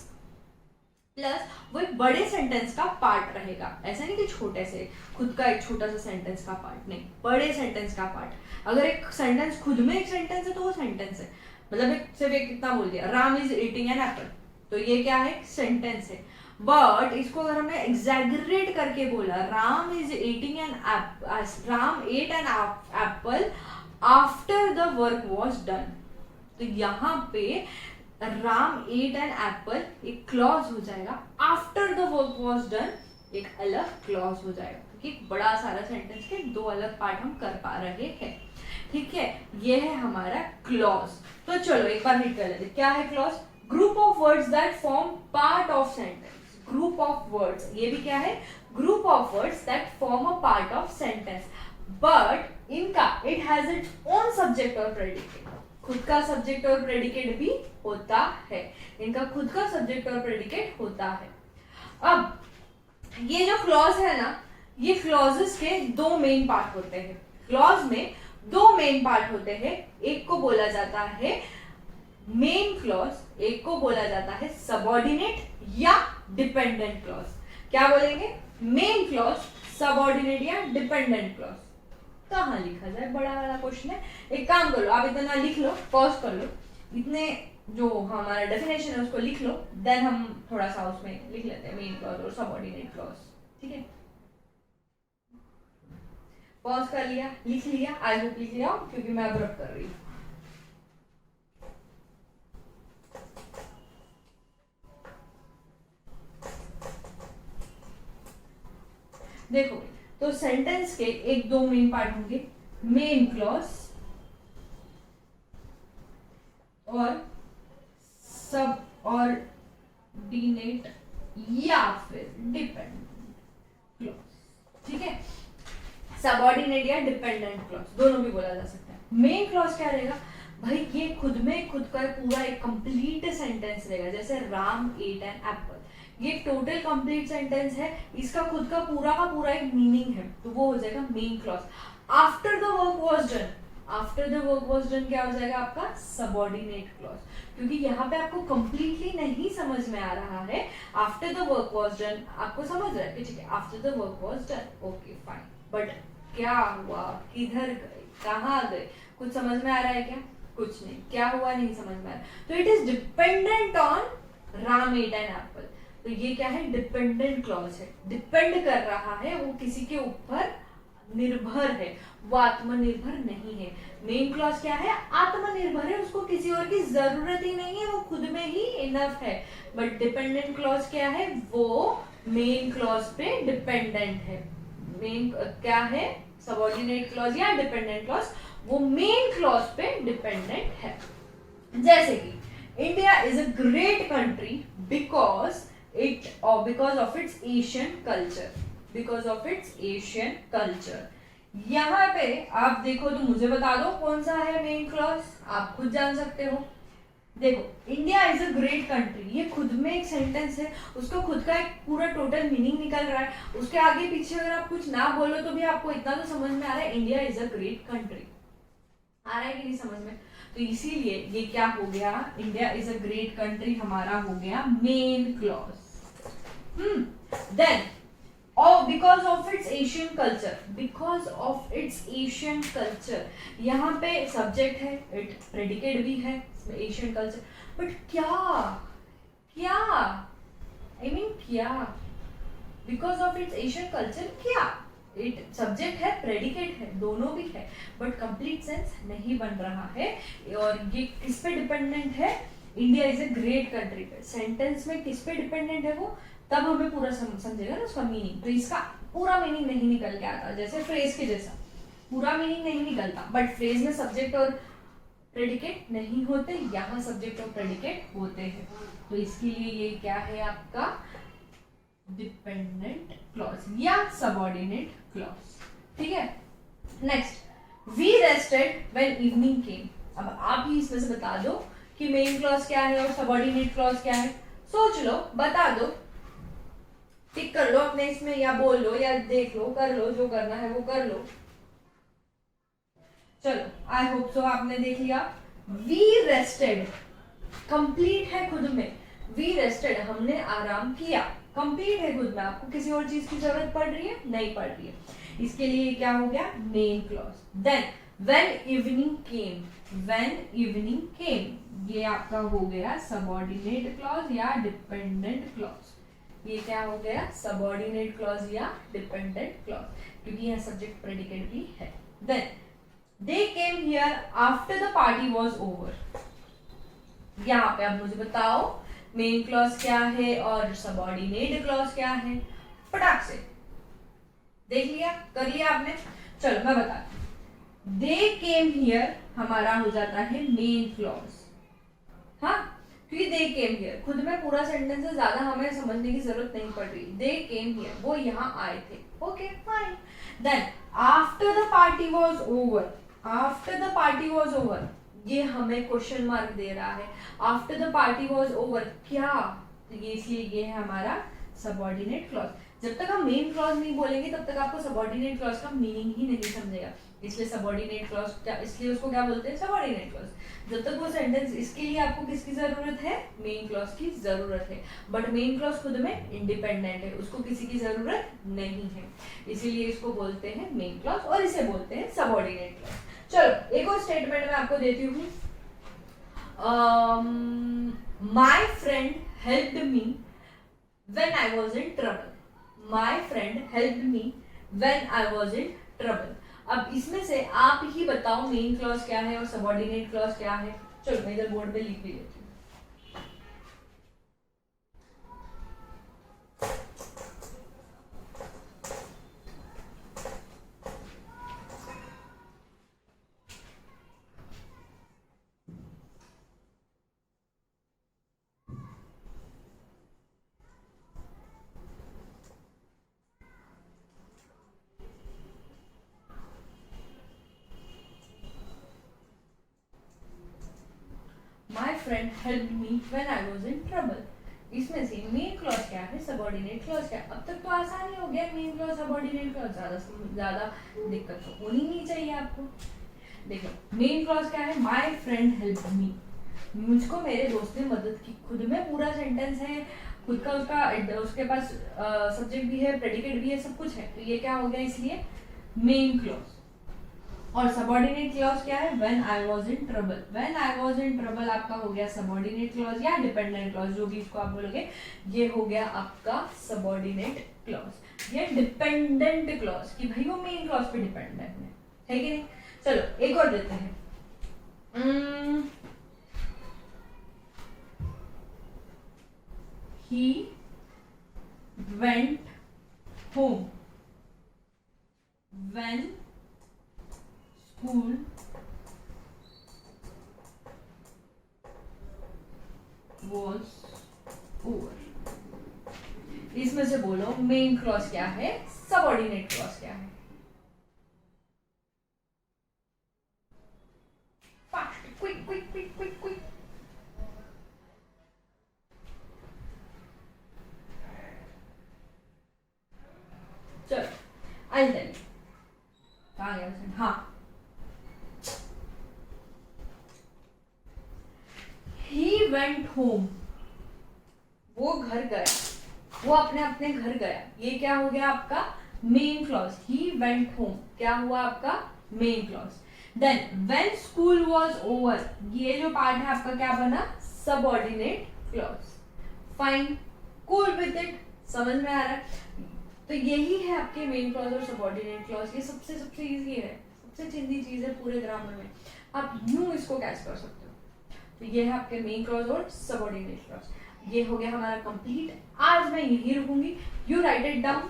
वो एक बड़े सेंटेंस का पार्ट रहेगा। ऐसा नहीं कि छोटे से खुद का एक छोटा सा सेंटेंस का पार्ट, नहीं, बड़े सेंटेंस का पार्ट। अगर एक सेंटेंस खुद में एक सेंटेंस है तो वो सेंटेंस है, मतलब सिर्फ एक कितना बोल दिया, Ram is eating N apple, तो ये क्या है, सेंटेंस है। बट इसको अगर हमने एग्जैगरेट करके बोला, Ram is eating an Ram ate an apple after the work was done, तो यहाँ पे राम एट एन एप्पल एक क्लॉज हो जाएगा, after the work was done एक अलग क्लॉज हो जाएगा, क्योंकि बड़ा सारा सेंटेंस के दो अलग पार्ट हम कर पा रहे हैं। ठीक है, ये है हमारा क्लॉज। तो चलो एक बार रीड कर लेते, क्या है clause, group of words that form part of sentence, group of words, ये भी क्या है, group of words that form a part of sentence, but इनका it has its own subject और प्रेडिकेट, खुद का सब्जेक्ट और प्रेडिकेट भी होता है, इनका खुद का सब्जेक्ट और प्रेडिकेट होता है। अब ये जो क्लॉज है ना, ये क्लॉजेस के दो मेन पार्ट होते हैं, क्लॉज में दो मेन पार्ट होते हैं, एक को बोला जाता है मेन क्लॉज, एक को बोला जाता है सबऑर्डिनेट या डिपेंडेंट क्लॉज। क्या बोलेंगे, मेन क्लॉज, सबऑर्डिनेट या डिपेंडेंट क्लॉज। कहाँ लिखा जाए, बड़ा वाला क्वेश्चन है, एक काम करो आप इतना लिख लो, पॉज कर लो, इतने जो हमारा डेफिनेशन है उसको लिख लो, देन हम थोड़ा सा उसमें लिख लेते हैं मेन क्लॉज और सबऑर्डिनेट क्लॉज। ठीक है, पॉज कर लिया, लिख लिया, आई होप लिख लिया क्योंकि मैं अब रब कर रही हूँ। देखो, तो सेंटेंस के एक दो मेन पार्ट होंगे, मेन क्लॉज और सबऑर्डिनेट या फिर डिपेंडेंट क्लॉज। ठीक है, सबऑर्डिनेट या डिपेंडेंट क्लॉज दोनों भी बोला जा सकता है। मेन क्लॉज क्या रहेगा भाई, ये खुद में खुद का पूरा एक कंप्लीट सेंटेंस रहेगा, जैसे राम एट एन एप्पल, ये टोटल कंप्लीट सेंटेंस है, इसका खुद का पूरा एक मीनिंग है, तो वो हो जाएगा main clause. After the work was done, after the work was done क्या हो जाएगा आपका, सबऑर्डिनेट क्लॉज, क्योंकि यहाँ पे आपको कंप्लीटली नहीं समझ में आ रहा है, after the work was done आपको समझ रहा है कि ठीक है after the work was done, okay fine, but क्या हुआ, किधर गए, कहाँ गए, कुछ समझ में आ रहा है क्या, कुछ नहीं, क्या हुआ नहीं समझ में आ रहा, तो it is dependent on Ram ate an apple, तो ये क्या है, डिपेंडेंट क्लॉज है, डिपेंड कर रहा है, वो किसी के ऊपर निर्भर है, वो आत्मनिर्भर नहीं है। मेन क्लॉज क्या है, आत्मनिर्भर है, उसको किसी और की जरूरत ही नहीं है, वो खुद में ही इनफ है। बट डिपेंडेंट क्लॉज क्या है, वो मेन क्लॉज पे डिपेंडेंट है। मेन क्या है, सबऑर्डिनेट क्लॉज या डिपेंडेंट क्लॉज, वो मेन क्लॉज पे डिपेंडेंट है। जैसे कि India is a great country because of its Asian culture, because of its Asian culture. यहाँ पे आप देखो तो मुझे बता दो कौन सा है मेन क्लॉज, आप खुद जान सकते हो। देखो, India is a great country, ये खुद में एक सेंटेंस है, उसका खुद का एक पूरा टोटल मीनिंग निकल रहा है, उसके आगे पीछे अगर आप कुछ ना बोलो तो भी आपको इतना तो समझ में आ रहा है, India is a great country. आ रहा है कि नहीं समझ में, तो इसीलिए ये क्या हो गया, India is a great country हमारा हो गया main clause. Then because of its Asian culture, because of its Asian culture, यहाँ पे सब्जेक्ट है, इट प्रेडिकेट भी है, एशियन कल्चर, बट क्या आई मीन क्या, because of its Asian culture क्या, इट सब्जेक्ट है, प्रेडिकेट है, दोनों भी है, बट कंप्लीट सेंस नहीं बन रहा है। और ये किस पे डिपेंडेंट है, India is a great country पे, सेंटेंस में किस पे डिपेंडेंट है वो, तब हमें पूरा समझेगा ना उसका मीनिंग, तो इसका पूरा मीनिंग नहीं निकल के आता, जैसे फ्रेज के जैसा पूरा मीनिंग नहीं निकलता, बट फ्रेज में सब्जेक्ट और प्रेडिकेट नहीं होते, यहाँ सब्जेक्ट और प्रेडिकेट होते हैं, तो इसके लिए ये क्या है आपका डिपेंडेंट क्लॉज या सबऑर्डिनेट क्लॉज। ठीक है, next, we rested when evening came. अब आप ही इसमें से बता दो कि मेन क्लॉज क्या है और सबऑर्डिनेट क्लॉज क्या है, सोच लो, बता दो, टिक कर लो अपने इसमें, या बोल लो या देख लो, कर लो, जो करना है वो कर लो। चलो, आई होप सो आपने देख लिया। वी रेस्टेड कंप्लीट है खुद में, वी रेस्टेड हमने आराम किया, कंप्लीट है खुद में, आपको किसी और चीज की जरूरत पड़ रही है, नहीं पड़ रही है, इसके लिए क्या हो गया main clause. Then when evening came, when evening came, ये आपका हो गया सबऑर्डिनेट क्लॉज या डिपेंडेंट क्लॉज। ये क्या हो गया? सबऑर्डिनेट क्लॉज या डिपेंडेंट क्लॉज, क्योंकि यह सब्जेक्ट प्रेडिकेट भी है। Then they came here after the party was over. यहाँ पे अब मुझे बताओ मेन क्लॉज क्या है और सबऑर्डिनेट क्लॉज क्या है, फटाक से देख लिया, कर लिया आपने। चलो मैं बताती हूँ। दे केम हियर हमारा हो जाता है मेन क्लॉज, हाँ, क्योंकि दे केम हियर खुद में पूरा सेंटेंस है, ज्यादा हमें समझने की जरूरत नहीं पड़ रही। दे केम हियर, वो यहाँ आए थे, okay fine. Then after the party was over, after the party was over, ये हमें क्वेश्चन मार्क दे रहा है। After the party was over क्या, तो ये इसलिए ये है हमारा सबऑर्डिनेट क्लॉज। जब तक हम मेन क्लॉज नहीं बोलेंगे तब तक आपको सबऑर्डिनेट क्लॉज का मीनिंग ही नहीं समझेगा, इसलिए सबऑर्डिनेट क्लॉज क्या, इसलिए उसको क्या बोलते हैं? Subordinate clause. जब तक वो सेंटेंस, इसके लिए आपको किसकी जरूरत है? मेन क्लॉज की जरूरत है, बट मेन क्लॉज खुद में इंडिपेंडेंट है, उसको किसी की जरूरत नहीं है, इसीलिए इसको बोलते हैं मेन क्लॉज और इसे बोलते हैं सबऑर्डिनेट क्लॉज। चलो एक और स्टेटमेंट मैं आपको देती हूँ। My friend helped me when I was in trouble, my friend helped me when I was in trouble. अब इसमें से आप ही बताओ मेन क्लॉज क्या है और सबऑर्डिनेट क्लॉज क्या है। चलो मैं इधर बोर्ड पे लिख भी लेती हूँ। My friend helped me when I was in trouble. इसमें से मेन क्लॉज क्या है, सबऑर्डिनेट क्लॉज क्या है? अब तक तो आसान ही हो गया, मेन क्लॉज सबऑर्डिनेट क्लॉज, ज्यादा दिक्कत तो होनी नहीं चाहिए आपको। देखो मेन क्लॉज क्या है? माय फ्रेंड हेल्प्ड मी, मुझको मेरे दोस्त ने मदद की। खुद में पूरा सेंटेंस है, खुद का उसका उसके पास सब्जेक्ट भी है, प्रेडिकेट भी है, सब कुछ है, तो ये क्या हो गया? इसलिए मेन क्लॉज। और सबऑर्डिनेट क्लॉज क्या है? When I was in trouble, when I was in trouble आपका हो गया सबऑर्डिनेट क्लॉज या डिपेंडेंट क्लॉज, जो भी इसको आप बोलोगे, ये हो गया आपका सबऑर्डिनेट क्लॉज। ये डिपेंडेंट क्लॉज कि भाई वो मेन क्लॉज पे डिपेंडेंट है कि नहीं। चलो एक और देते हैं। he went home when school was over। इसमें से बोलो मेन क्लॉज क्या है, सबऑर्डिनेट क्लॉज क्या है? Fast, quick quick quick quick quick. चलो आई टेल, कहाँ गया? हाँ, he went home, वो घर गया, वो अपने अपने घर गया। ये क्या हो गया आपका? Main clause. he went home क्या हुआ आपका? Main clause. Then when school was over, ये जो पार्ट है आपका क्या बना? Subordinate clause. Fine, cool with it, समझ में आ रहा है? तो यही है आपके मेन क्लॉज और सबऑर्डिनेट क्लॉज। ये सबसे सबसे इजी है, सबसे चिंदी चीज है पूरे ग्रामर में, आप यूं इसको कैच कर सकते हो। तो ये है आपके मेन क्लॉज और सबऑर्डिनेट क्लॉज। ये हो गया हमारा कंप्लीट। आज मैं यही रुकूंगी, you write it down,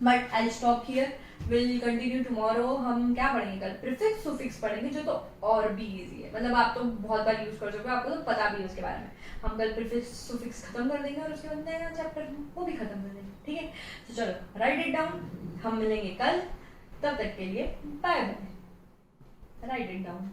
but I stop here, will continue tomorrow. हम क्या पढ़ेंगे कल? प्रीफिक्स सुफिक्स पढ़ेंगे, जो तो और भी इजी है, मतलब आप तो बहुत बार यूज कर चुके हो, आपको तो पता भी है उसके बारे में। हम कल प्रीफिक्स सुफिक्स खत्म कर देंगे और उसके बाद नया चैप्टर वो भी खत्म कर देंगे, ठीक है? तो चलो राइट इट डाउन, हम मिलेंगे कल, तब तक के लिए bye bye. Write it down.